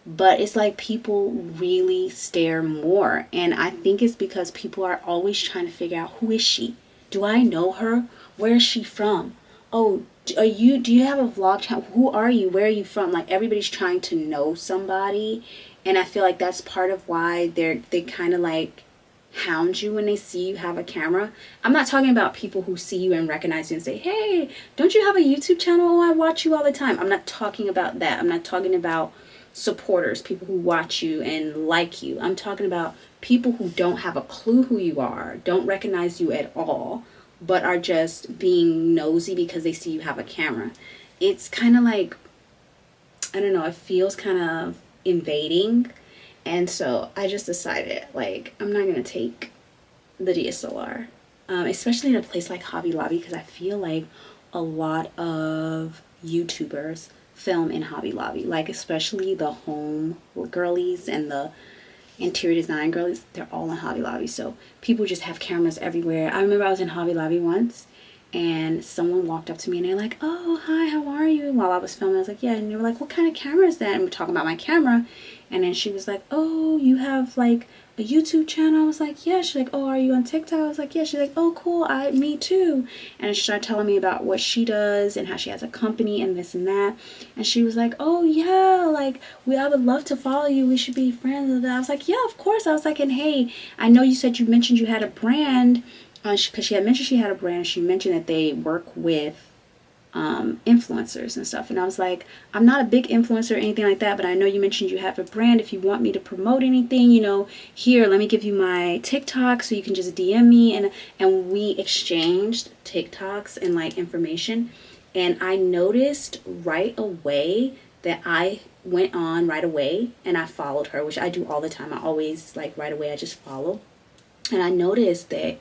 But it's like people really stare more. And I think it's because people are always trying to figure out, who is she? Do I know her? Where is she from? Oh, do you have a vlog channel? Who are you? Where are you from? Like everybody's trying to know somebody. And I feel like that's part of why they kind of like hound you when they see you have a camera. I'm not talking about people who see you and recognize you and say, hey, don't you have a YouTube channel? Oh, I watch you all the time. I'm not talking about that. I'm not talking about supporters, people who watch you and like you. I'm talking about people who don't have a clue who you are, don't recognize you at all, but are just being nosy because they see you have a camera. It's kind of like, I don't know, it feels kind of invading. And so I just decided, like, I'm not going to take the DSLR, especially in a place like Hobby Lobby, because I feel like a lot of YouTubers film in Hobby Lobby, like especially the home girlies and the interior design girlies, they're all in Hobby Lobby. So people just have cameras everywhere. I remember I was in Hobby Lobby once and someone walked up to me and they're like, oh, hi, how are you? While I was filming, I was like, yeah. And they were like, what kind of camera is that? And we're talking about my camera. And then she was like, oh, you have like a YouTube channel? I was like, yeah. She's like, oh, are you on TikTok? I was like, yeah. She's like, oh, cool. Me too. And she started telling me about what she does and how she has a company and this and that. And she was like, oh, yeah, like, I would love to follow you. We should be friends. And I was like, yeah, of course. I was like, and hey, I know you mentioned you had a brand, because she had mentioned she had a brand. She mentioned that they work with influencers and stuff, and I was like, I'm not a big influencer or anything like that, but I know you mentioned you have a brand. If you want me to promote anything, you know, here, let me give you my TikTok so you can just DM me. And we exchanged TikToks and like information, and I noticed right away that I went on right away and I followed her, which I do all the time. I always like right away I just follow, and I noticed that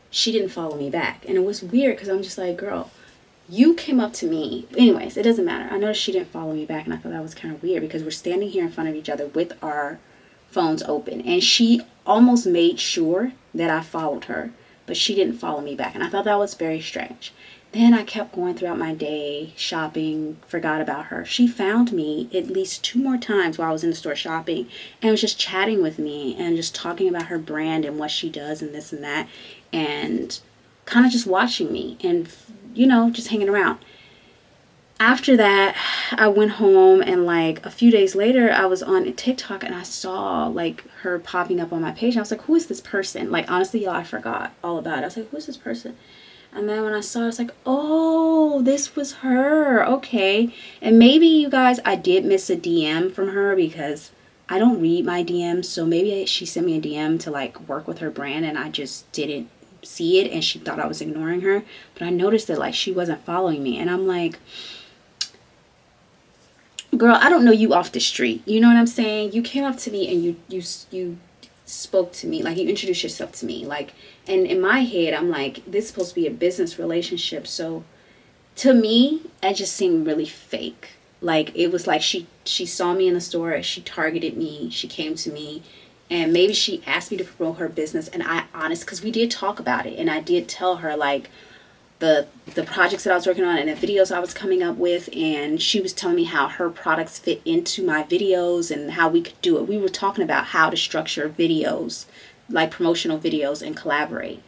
she didn't follow me back. And it was weird because I'm just like, girl, you came up to me. Anyways, it doesn't matter. I noticed she didn't follow me back, and I thought that was kind of weird because we're standing here in front of each other with our phones open, and she almost made sure that I followed her, but she didn't follow me back, and I thought that was very strange. Then I kept going throughout my day shopping, forgot about her. She found me at least 2 more times while I was in the store shopping and was just chatting with me and just talking about her brand and what she does and this and that, and kind of just watching me and, you know, just hanging around. After that, I went home, and like a few days later, I was on TikTok and I saw like her popping up on my page. And I was like, who is this person? Like, honestly, y'all, I forgot all about it. I was like, who is this person? And then when I saw it, I was like, oh, this was her. Okay. And maybe, you guys, I did miss a DM from her because I don't read my DMs. So maybe she sent me a DM to like work with her brand and I just didn't see it and she thought I was ignoring her. But I noticed that like she wasn't following me. And I'm like, girl, I don't know you off the street. You know what I'm saying? You came up to me and you spoke to me, like you introduced yourself to me, like, and in my head I'm like, this is supposed to be a business relationship. So to me it just seemed really fake. Like it was like she saw me in the store, she targeted me, she came to me, and maybe she asked me to promote her business. And I honest, because we did talk about it and I did tell her like the projects that I was working on and the videos I was coming up with, and she was telling me how her products fit into my videos and how we could do it. We were talking about how to structure videos, like promotional videos, and collaborate.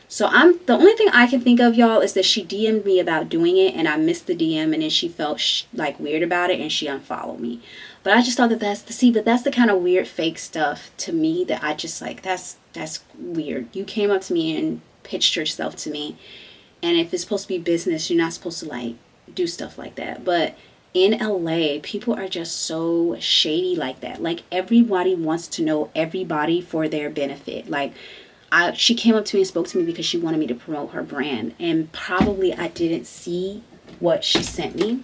So the only thing I can think of, y'all, is that she DM'd me about doing it and I missed the DM, and then she felt like weird about it and she unfollowed me. But I just thought that that's the kind of weird fake stuff to me that I just like, that's weird. You came up to me and pitched yourself to me, and if it's supposed to be business, you're not supposed to like do stuff like that. But in LA, people are just so shady like that. Like, everybody wants to know everybody for their benefit. Like, she came up to me and spoke to me because she wanted me to promote her brand, and probably I didn't see what she sent me.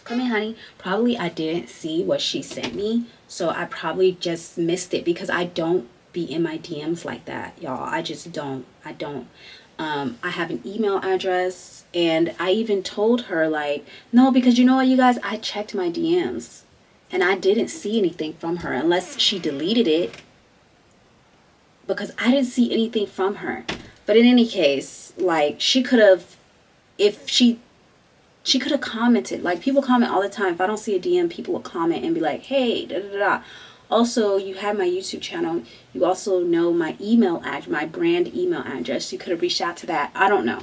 Come here, honey. Probably I didn't see what she sent me, so I probably just missed it, because I don't be in my DMs like that, y'all. I just don't. I have an email address, and I even told her, like, no, because you know what, you guys, I checked my DMs and I didn't see anything from her, unless she deleted it, because I didn't see anything from her. But in any case, like, she could have, if she could have commented. Like, people comment all the time. If I don't see a DM, people will comment and be like, hey, da da da. Also, you have my YouTube channel. You also know my email address, my brand email address. You could have reached out to that. I don't know.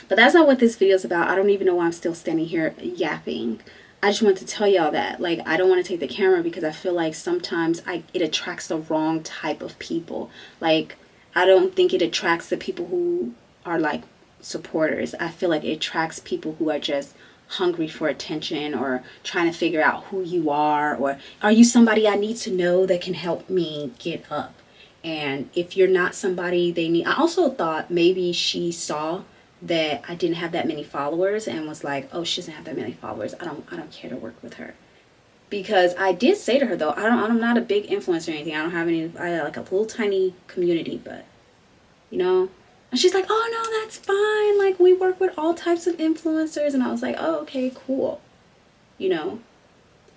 But that's not what this video is about. I don't even know why I'm still standing here yapping. I just want to tell y'all that, like, I don't want to take the camera because I feel like sometimes it attracts the wrong type of people. Like, I don't think it attracts the people who are like supporters. I feel like it attracts people who are just hungry for attention, or trying to figure out who you are, or are you somebody I need to know that can help me get up? And if you're not somebody they need, I also thought maybe she saw that I didn't have that many followers and was like, oh, she doesn't have that many followers, I don't care to work with her. Because I did say to her, though, I'm not a big influencer or anything. I don't have any, I have like a little tiny community, but you know. And she's like, oh no, that's fine, like, we work with all types of influencers. And I was like, oh, okay, cool, you know.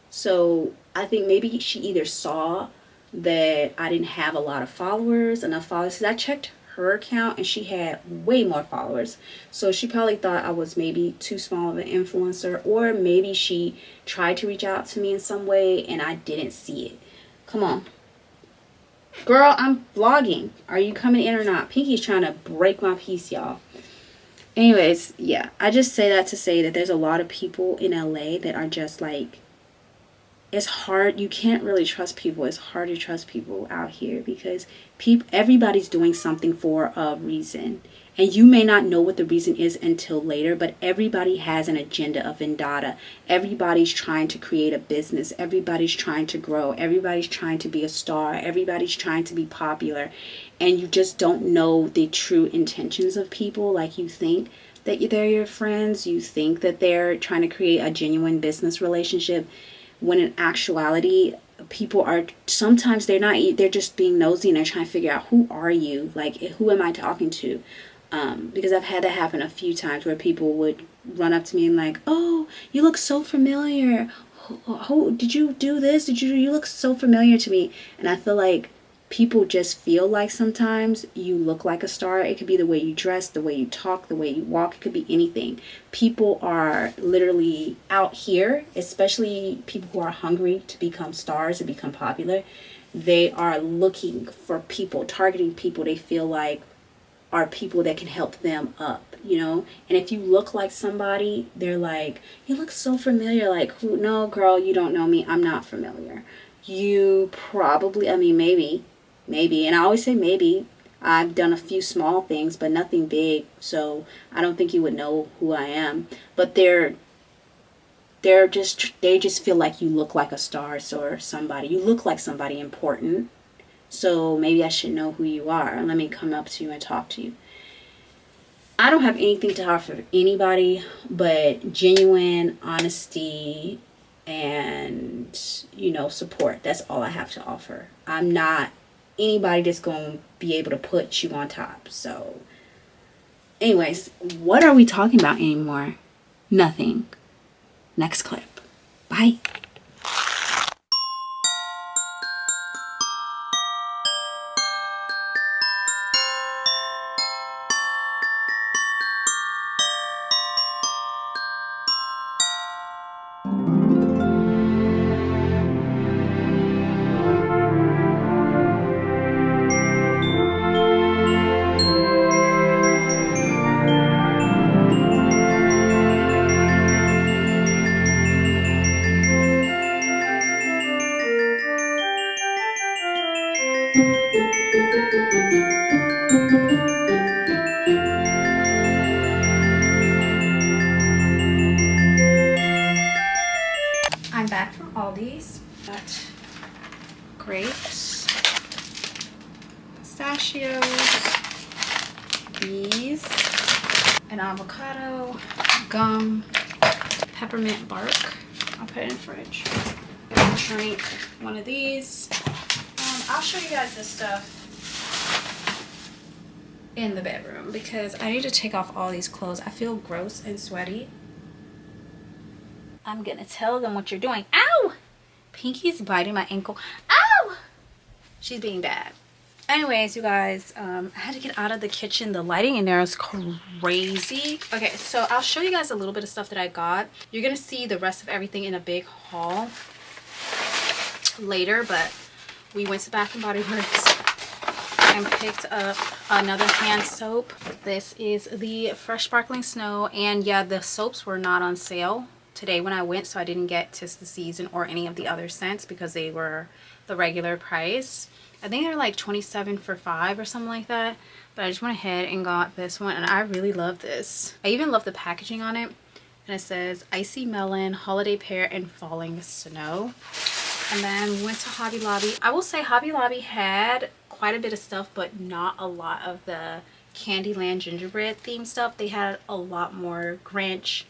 So I think maybe she either saw that I didn't have a lot of followers, enough followers, because I checked her account and she had way more followers. So she probably thought I was maybe too small of an influencer, or maybe she tried to reach out to me in some way and I didn't see it. Come on. Girl, I'm vlogging. Are you coming in or not? Pinky's trying to break my peace, y'all. Anyways, yeah. I just say that to say that there's a lot of people in LA that are just like, it's hard. You can't really trust people. It's hard to trust people out here because everybody's doing something for a reason. And you may not know what the reason is until later, but everybody has an agenda, a vendetta. Everybody's trying to create a business. Everybody's trying to grow. Everybody's trying to be a star. Everybody's trying to be popular. And you just don't know the true intentions of people. Like, you think that they're your friends. You think that they're trying to create a genuine business relationship, when in actuality, people are, sometimes they're not, they're just being nosy and they're trying to figure out, who are you? Like, who am I talking to? Because I've had that happen a few times where people would run up to me and like, oh, you look so familiar. Did you do this? You look so familiar to me. And I feel like people just feel like sometimes you look like a star. It could be the way you dress, the way you talk, the way you walk. It could be anything. People are literally out here, especially people who are hungry to become stars, to become popular. They are looking for people, targeting people they feel like are people that can help them up, you know. And if you look like somebody, they're like, you look so familiar. Like, who? No, girl, you don't know me. I'm not familiar. You probably, I mean, maybe, and I always say maybe. I've done a few small things, but nothing big, so I don't think you would know who I am. But they just feel like you look like a star or somebody. You look like somebody important. So maybe I should know who you are and let me come up to you and talk to you. I don't have anything to offer anybody but genuine honesty and, you know, support. That's all I have to offer. I'm not anybody that's going to be able to put you on top. So anyways, what are we talking about anymore? Nothing. Next clip. Bye. Got grapes, pistachios, these, an avocado, gum, peppermint bark. I'll put it in the fridge. Drink one of these. I'll show you guys this stuff in the bedroom because I need to take off all these clothes. I feel gross and sweaty. I'm gonna tell them what you're doing. Ow! Pinky's biting my ankle. Ow! She's being bad. Anyways, you guys, I had to get out of the kitchen. The lighting in there is crazy. Okay, so I'll show you guys a little bit of stuff that I got. You're gonna see the rest of everything in a big haul later, but we went to Bath and Body Works and picked up another hand soap. This is the Fresh Sparkling Snow, and yeah, the soaps were not on sale today when I went, so I didn't get Tis the Season or any of the other scents because they were the regular price. I think they're like 27 for 5 or something like that, but I just went ahead and got this one, and I really love this. I even love the packaging on it, and it says Icy Melon, Holiday Pear, and Falling Snow. And then we went to Hobby Lobby. I will say Hobby Lobby had quite a bit of stuff, but not a lot of the Candyland gingerbread themed stuff. They had a lot more Grinch.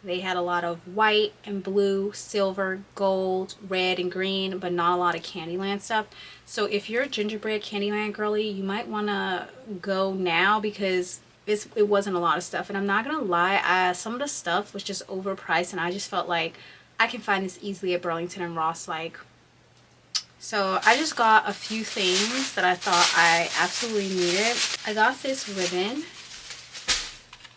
They had a lot of white and blue, silver, gold, red, and green, but not a lot of Candyland stuff. So if you're a gingerbread Candyland girly, you might want to go now because it wasn't a lot of stuff. And I'm not gonna lie, some of the stuff was just overpriced, and I just felt like I can find this easily at Burlington and Ross. So I just got a few things that I thought I absolutely needed. I got this ribbon.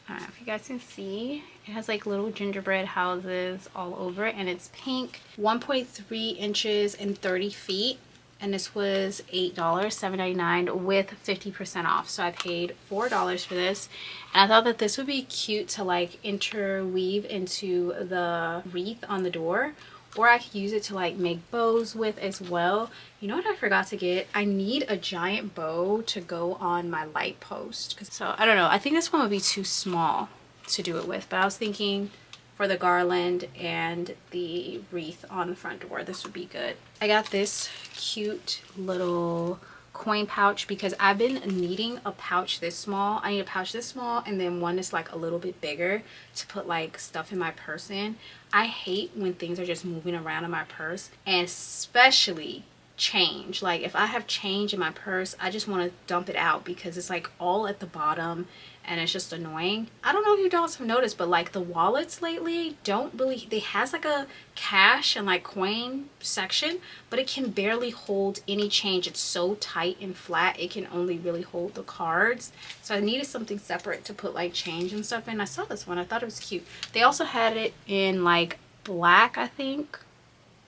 I don't know if you guys can see. It has like little gingerbread houses all over it, and it's pink, 1.3 inches and 30 feet. And this was $8, $7.99 with 50% off. So I paid $4 for this. And I thought that this would be cute to like interweave into the wreath on the door. Or I could use it to like make bows with as well. You know what I forgot to get? I need a giant bow to go on my light post. So I don't know. I think this one would be too small to do it with. But I was thinking for the garland and the wreath on the front door, this would be good. I got this cute little coin pouch because I've been needing a pouch this small. I need a pouch this small, and then one that's like a little bit bigger to put like stuff in my purse in. I hate when things are just moving around in my purse, and especially change. Like if I have change in my purse, I just want to dump it out because it's like all at the bottom and it's just annoying. I don't know if you dolls have noticed, but like the wallets lately don't really, they has like a cash and like coin section, but it can barely hold any change. It's so tight and flat, it can only really hold the cards. So I needed something separate to put like change and stuff in. I saw this one, I thought it was cute. They also had it in like black, I think,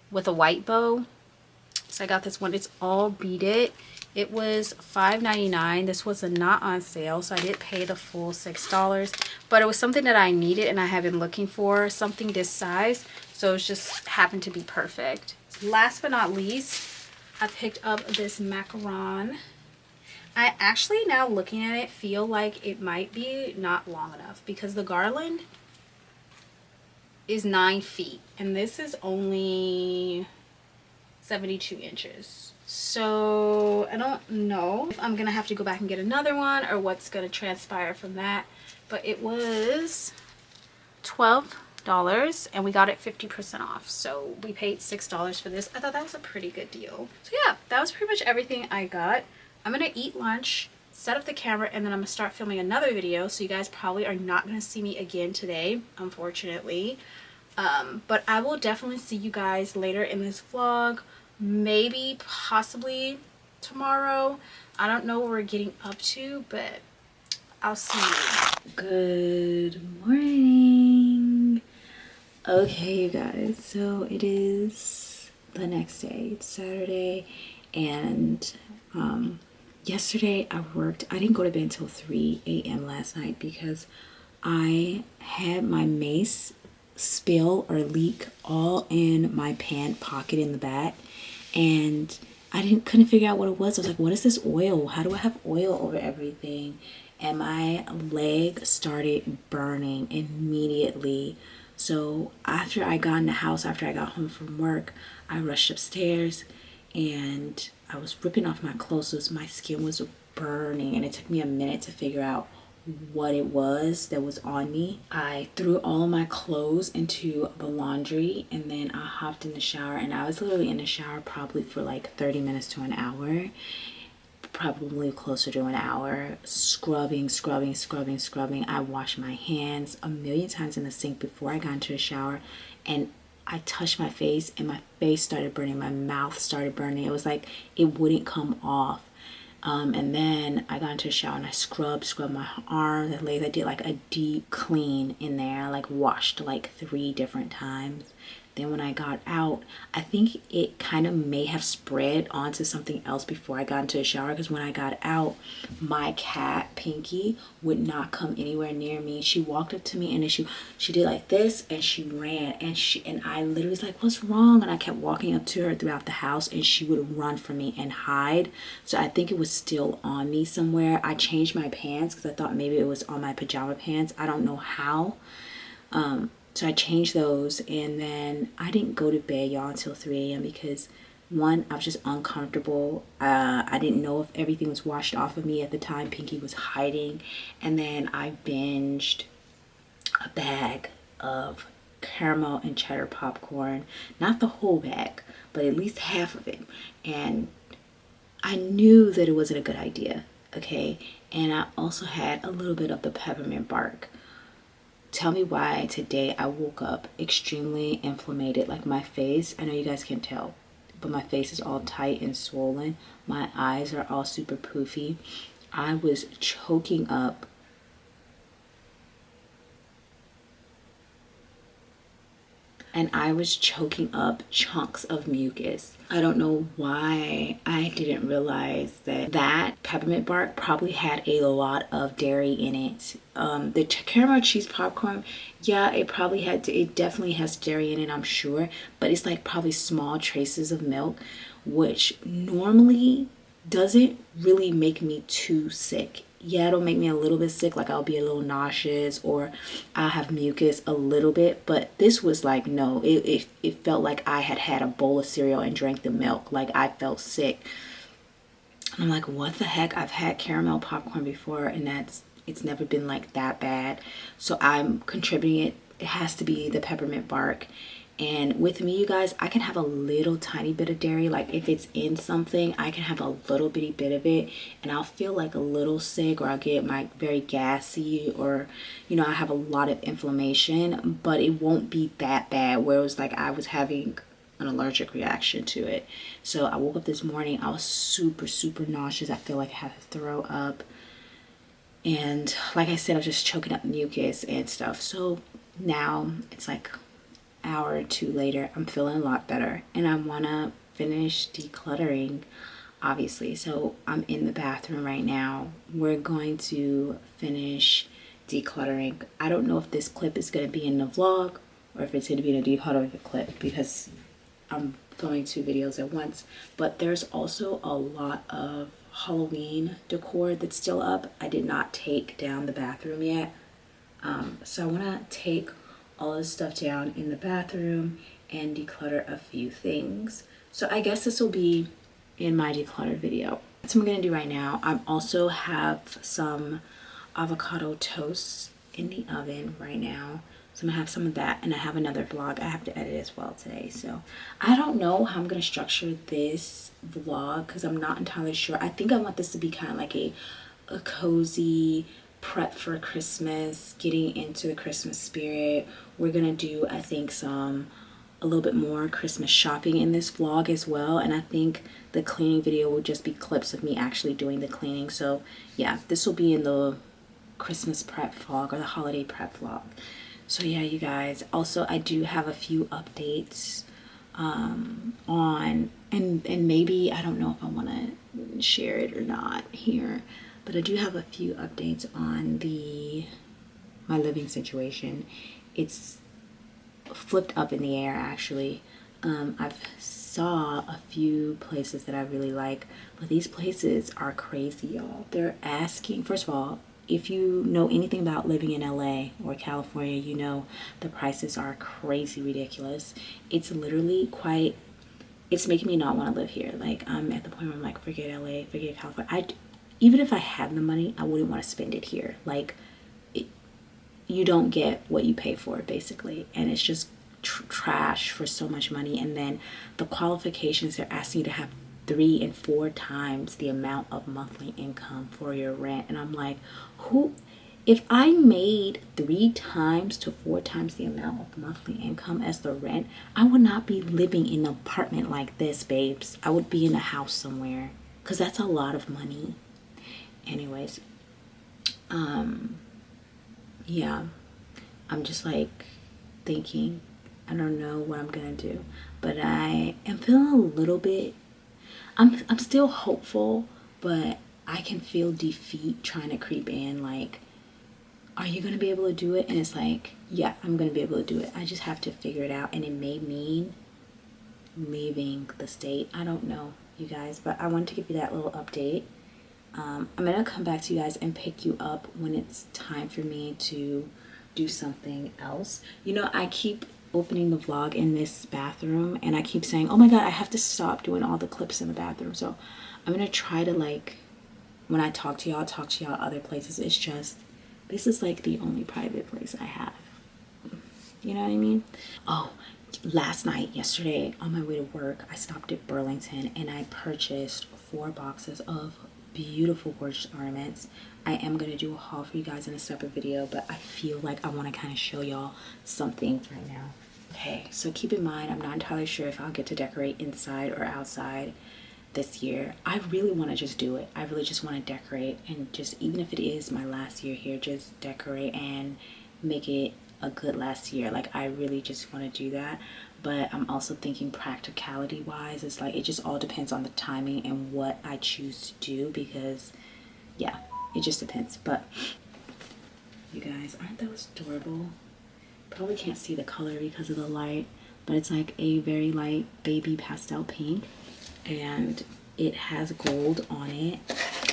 with a white bow. So I got this one. It's all beaded. It was $5.99. This was not on sale, so I did pay the full $6. But it was something that I needed and I have been looking for, something this size. So it just happened to be perfect. Last but not least, I picked up this macaron. I actually, now looking at it, feel like it might be not long enough because the garland is 9 feet and this is only 72 inches. So I don't know if I'm gonna have to go back and get another one or what's gonna transpire from that, but it was $12 and we got it 50% off, so we paid $6 for this. I thought that was a pretty good deal. So yeah, that was pretty much everything I got. I'm gonna eat lunch, set up the camera, and then I'm gonna start filming another video, so you guys probably are not gonna see me again today, unfortunately. But I will definitely see you guys later in this vlog, maybe possibly tomorrow. I don't know what we're getting up to, but I'll see you. Good morning. Okay, you guys, so it is the next day. It's Saturday, and yesterday I didn't go to bed until 3 a.m. last night because I had my mace spill or leak all in my pant pocket in the back, and I couldn't figure out what it was. I was like, what is this oil? How do I have oil over everything? And my leg started burning immediately. So after I got in the house, after I got home from work, I rushed upstairs and I was ripping off my clothes. So my skin was burning and it took me a minute to figure out what it was that was on me. I threw all of my clothes into the laundry and then I hopped in the shower, and I was literally in the shower probably for like 30 minutes to an hour, probably closer to an hour, scrubbing. I washed my hands a million times in the sink before I got into the shower, and I touched my face and my face started burning, my mouth started burning. It was like it wouldn't come off. And then I got into the shower and I scrubbed my arms and legs. I did like a deep clean in there, like washed like 3 different times. Then when I got out, I think it kind of may have spread onto something else before I got into the shower, because when I got out, my cat Pinky would not come anywhere near me. She walked up to me and then she did like this and she ran, and I literally was like, what's wrong? And I kept walking up to her throughout the house and she would run from me and hide. So I think it was still on me somewhere. I changed my pants because I thought maybe it was on my pajama pants. I don't know how. So I changed those, and then I didn't go to bed, y'all, until 3 a.m. because, one, I was just uncomfortable. I didn't know if everything was washed off of me at the time. Pinky was hiding. And then I binged a bag of caramel and cheddar popcorn. Not the whole bag, but at least half of it. And I knew that it wasn't a good idea, okay? And I also had a little bit of the peppermint bark. Tell me why today I woke up extremely inflamed, like my face. I know you guys can't tell, but my face is all tight and swollen. My eyes are all super poofy. I was choking up chunks of mucus. I don't know why I didn't realize that peppermint bark probably had a lot of dairy in it. The caramel cheese popcorn, yeah, it definitely has dairy in it, I'm sure, but it's like probably small traces of milk, which normally doesn't really make me too sick. Yeah, it'll make me a little bit sick, like I'll be a little nauseous or I'll have mucus a little bit, but this was like, no, it felt like I had a bowl of cereal and drank the milk. Like I felt sick. And I'm like, what the heck? I've had caramel popcorn before and it's never been like that bad. So I'm contributing it. It has to be the peppermint bark. And with me, you guys, I can have a little tiny bit of dairy. Like if it's in something, I can have a little bitty bit of it and I'll feel like a little sick, or I'll get very gassy, or, you know, I have a lot of inflammation, but it won't be that bad where it was like I was having an allergic reaction to it. So I woke up this morning, I was super nauseous. I feel like I had to throw up. And like I said, I was just choking up mucus and stuff. So now it's like hour or 2 later, I'm feeling a lot better and I want to finish decluttering, obviously. So I'm in the bathroom right now. We're going to finish decluttering. I don't know if this clip is going to be in the vlog or if it's going to be in a decluttering clip because I'm filming 2 videos at once, but there's also a lot of Halloween decor that's still up. I did not take down the bathroom yet, so I want to take all this stuff down in the bathroom and declutter a few things. So I guess this will be in my declutter video. That's what I'm gonna do right now. I also have some avocado toast in the oven right now. So I'm gonna have some of that, and I have another vlog I have to edit as well today. So I don't know how I'm gonna structure this vlog because I'm not entirely sure. I think I want this to be kind of like a cozy prep for Christmas, getting into the Christmas spirit. We're gonna do, I think, a little bit more Christmas shopping in this vlog as well, and I think the cleaning video will just be clips of me actually doing the cleaning. So yeah, this will be in the Christmas prep vlog or the holiday prep vlog. So yeah, you guys, also I do have a few updates on, and maybe I don't know if I want to share it or not here, but I do have a few updates on my living situation. It's flipped up in the air actually. I've saw a few places that I really like, but these places are crazy, y'all. They're asking, first of all, if you know anything about living in LA or California, you know the prices are crazy ridiculous. It's literally quite, it's making me not want to live here. Like, I'm at the point where I'm like, forget LA, forget California. Even if I had the money, I wouldn't want to spend it here. Like, you don't get what you pay for, basically. And it's just trash for so much money. And then the qualifications, they're asking you to have 3 and 4 times the amount of monthly income for your rent. And I'm like, if I made 3 times to 4 times the amount of monthly income as the rent, I would not be living in an apartment like this, babes. I would be in a house somewhere, because that's a lot of money. Anyways, yeah, I'm just like thinking, I don't know what I'm gonna do, but I am feeling a little bit, I'm still hopeful, but I can feel defeat trying to creep in. Like, are you gonna be able to do it? And it's like, yeah, I'm gonna be able to do it. I just have to figure it out, and it may mean leaving the state. I don't know, you guys, but I wanted to give you that little update. I'm gonna come back to you guys and pick you up when it's time for me to do something else. You know, I keep opening the vlog in this bathroom, and I keep saying, oh my god, I have to stop doing all the clips in the bathroom. So I'm gonna try to, like, when I talk to y'all other places. It's just, this is like the only private place I have. You know what I mean? Oh, yesterday, on my way to work, I stopped at Burlington and I purchased 4 boxes of beautiful, gorgeous ornaments. I am going to do a haul for you guys in a separate video, but I feel like I want to kind of show y'all something right now. Okay, so keep in mind, I'm not entirely sure if I'll get to decorate inside or outside this year. I really want to just do it. I really just want to decorate, and just, even if it is my last year here, just decorate and make it a good last year. Like, I really just want to do that. But I'm also thinking practicality wise, it's like, it just all depends on the timing and what I choose to do, because yeah, it just depends. But you guys, aren't those adorable? Probably can't see the color because of the light, but it's like a very light baby pastel pink, and it has gold on it.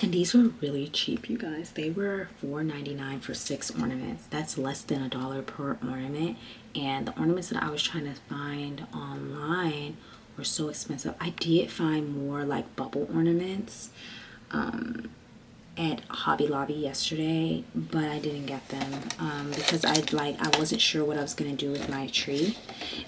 And these were really cheap, you guys. They were $4.99 for 6 ornaments. That's less than $1 per ornament. And the ornaments that I was trying to find online were so expensive. I did find more like bubble ornaments at Hobby Lobby yesterday, but I didn't get them because I wasn't sure what I was gonna do with my tree.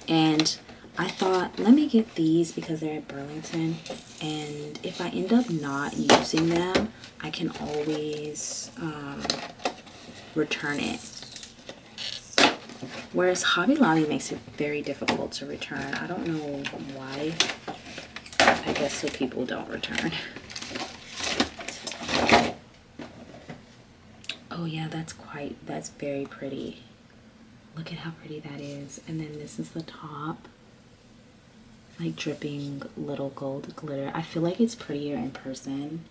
And I thought, let me get these because they're at Burlington, and if I end up not using them, I can always return it. Whereas Hobby Lobby makes it very difficult to return. I don't know why. I guess so people don't return. Oh yeah, that's very pretty. Look at how pretty that is. And then this is the top. Like dripping little gold glitter. I feel like it's prettier in person.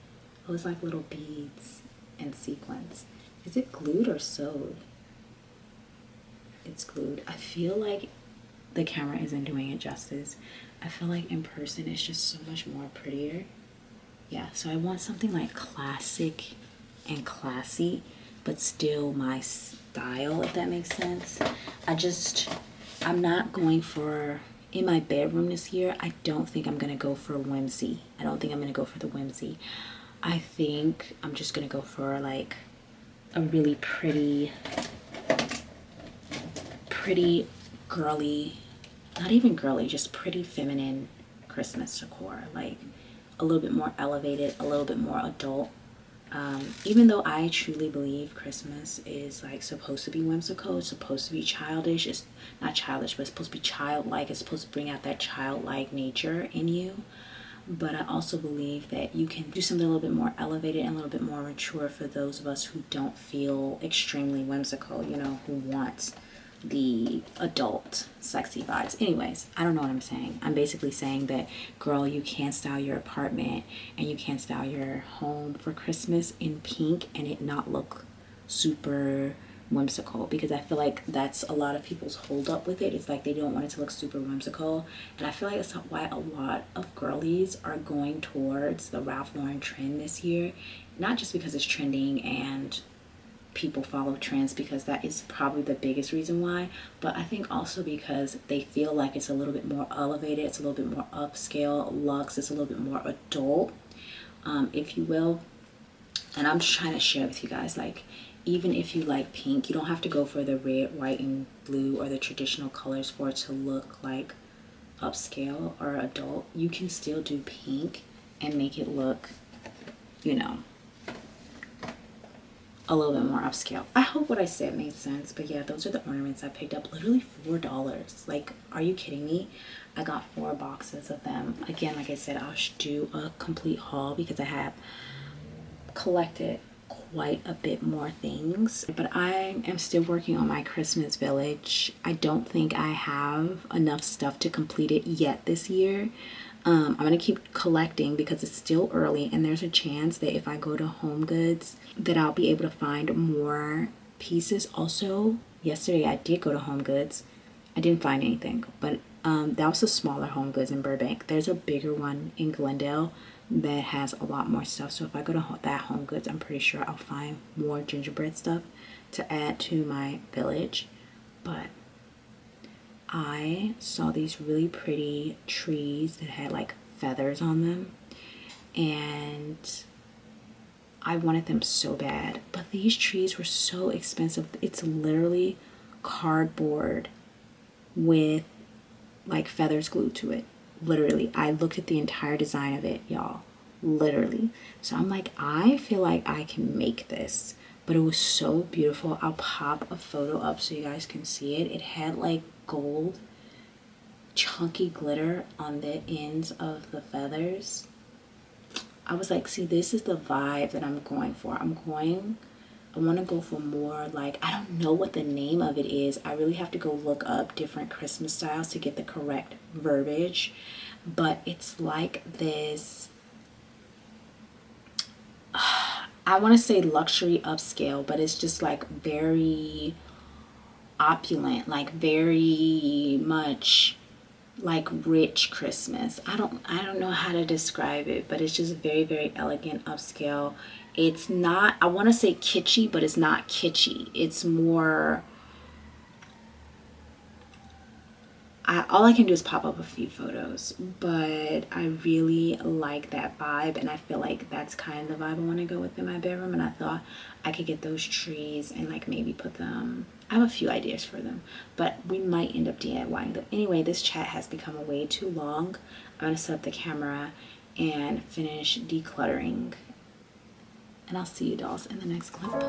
Oh, it's like little beads and sequins. Is it glued or sewed? It's glued. I feel like the camera isn't doing it justice. I feel like in person it's just so much more prettier. Yeah, so I want something like classic and classy, but still my style, if that makes sense. I'm not going for, in my bedroom this year, I don't think I'm gonna go for whimsy. I don't think I'm gonna go for the whimsy. I think I'm just gonna go for like a really pretty girly, not even girly, just pretty feminine Christmas decor. Like a little bit more elevated, a little bit more adult. Even though I truly believe Christmas is like supposed to be whimsical, it's supposed to be childish. It's not childish, but it's supposed to be childlike. It's supposed to bring out that childlike nature in you. But I also believe that you can do something a little bit more elevated and a little bit more mature for those of us who don't feel extremely whimsical, you know, who want the adult sexy vibes. Anyways, I don't know what I'm saying. I'm basically saying that, girl, you can style your apartment and you can style your home for Christmas in pink and it not look super whimsical, because I feel like that's a lot of people's hold up with it. It's like they don't want it to look super whimsical, and I feel like that's why a lot of girlies are going towards the Ralph Lauren trend this year. Not just because it's trending and people follow trends, because that is probably the biggest reason why. But I think also because they feel like it's a little bit more elevated, it's a little bit more upscale, luxe, it's a little bit more adult, if you will. And I'm just trying to share with you guys, like, even if you like pink, you don't have to go for the red, white, and blue or the traditional colors for it to look like upscale or adult. You can still do pink and make it look, you know, a little bit more upscale. I hope what I said made sense. But yeah, those are the ornaments I picked up. Literally $4. Like, are you kidding me? I got 4 boxes of them. Again, like I said, I'll do a complete haul because I have collected quite a bit more things. But I am still working on my Christmas village. I don't think I have enough stuff to complete it yet this year. I'm gonna keep collecting because it's still early, and there's a chance that if I go to Home Goods that I'll be able to find more pieces. Also, yesterday I did go to Home Goods. I didn't find anything, but that was a smaller Home Goods in Burbank. There's a bigger one in Glendale that has a lot more stuff. So if I go to that Home Goods, I'm pretty sure I'll find more gingerbread stuff to add to my village. But I saw these really pretty trees that had like feathers on them, and I wanted them so bad. But these trees were so expensive. It's literally cardboard with like feathers glued to it. Literally, I looked at the entire design of it, y'all. Literally. So I'm like, I feel like I can make this. But it was so beautiful. I'll pop a photo up so you guys can see it. It had like gold chunky glitter on the ends of the feathers. I was like, see, this is the vibe that I'm going for. I want to go for more, like, I don't know what the name of it is. I really have to go look up different Christmas styles to get the correct verbiage. But it's like this, I want to say luxury upscale, but it's just like very opulent, like very much like rich Christmas. I don't know how to describe it, but it's just very, very elegant, upscale. It's not, I want to say kitschy, but it's not kitschy. It's more, all I can do is pop up a few photos, but I really like that vibe, and I feel like that's kind of the vibe I want to go with in my bedroom. And I thought I could get those trees and like maybe put them, I have a few ideas for them, but we might end up DIYing them. Anyway, this chat has become way too long. I'm going to set up the camera and finish decluttering, and I'll see you dolls in the next clip.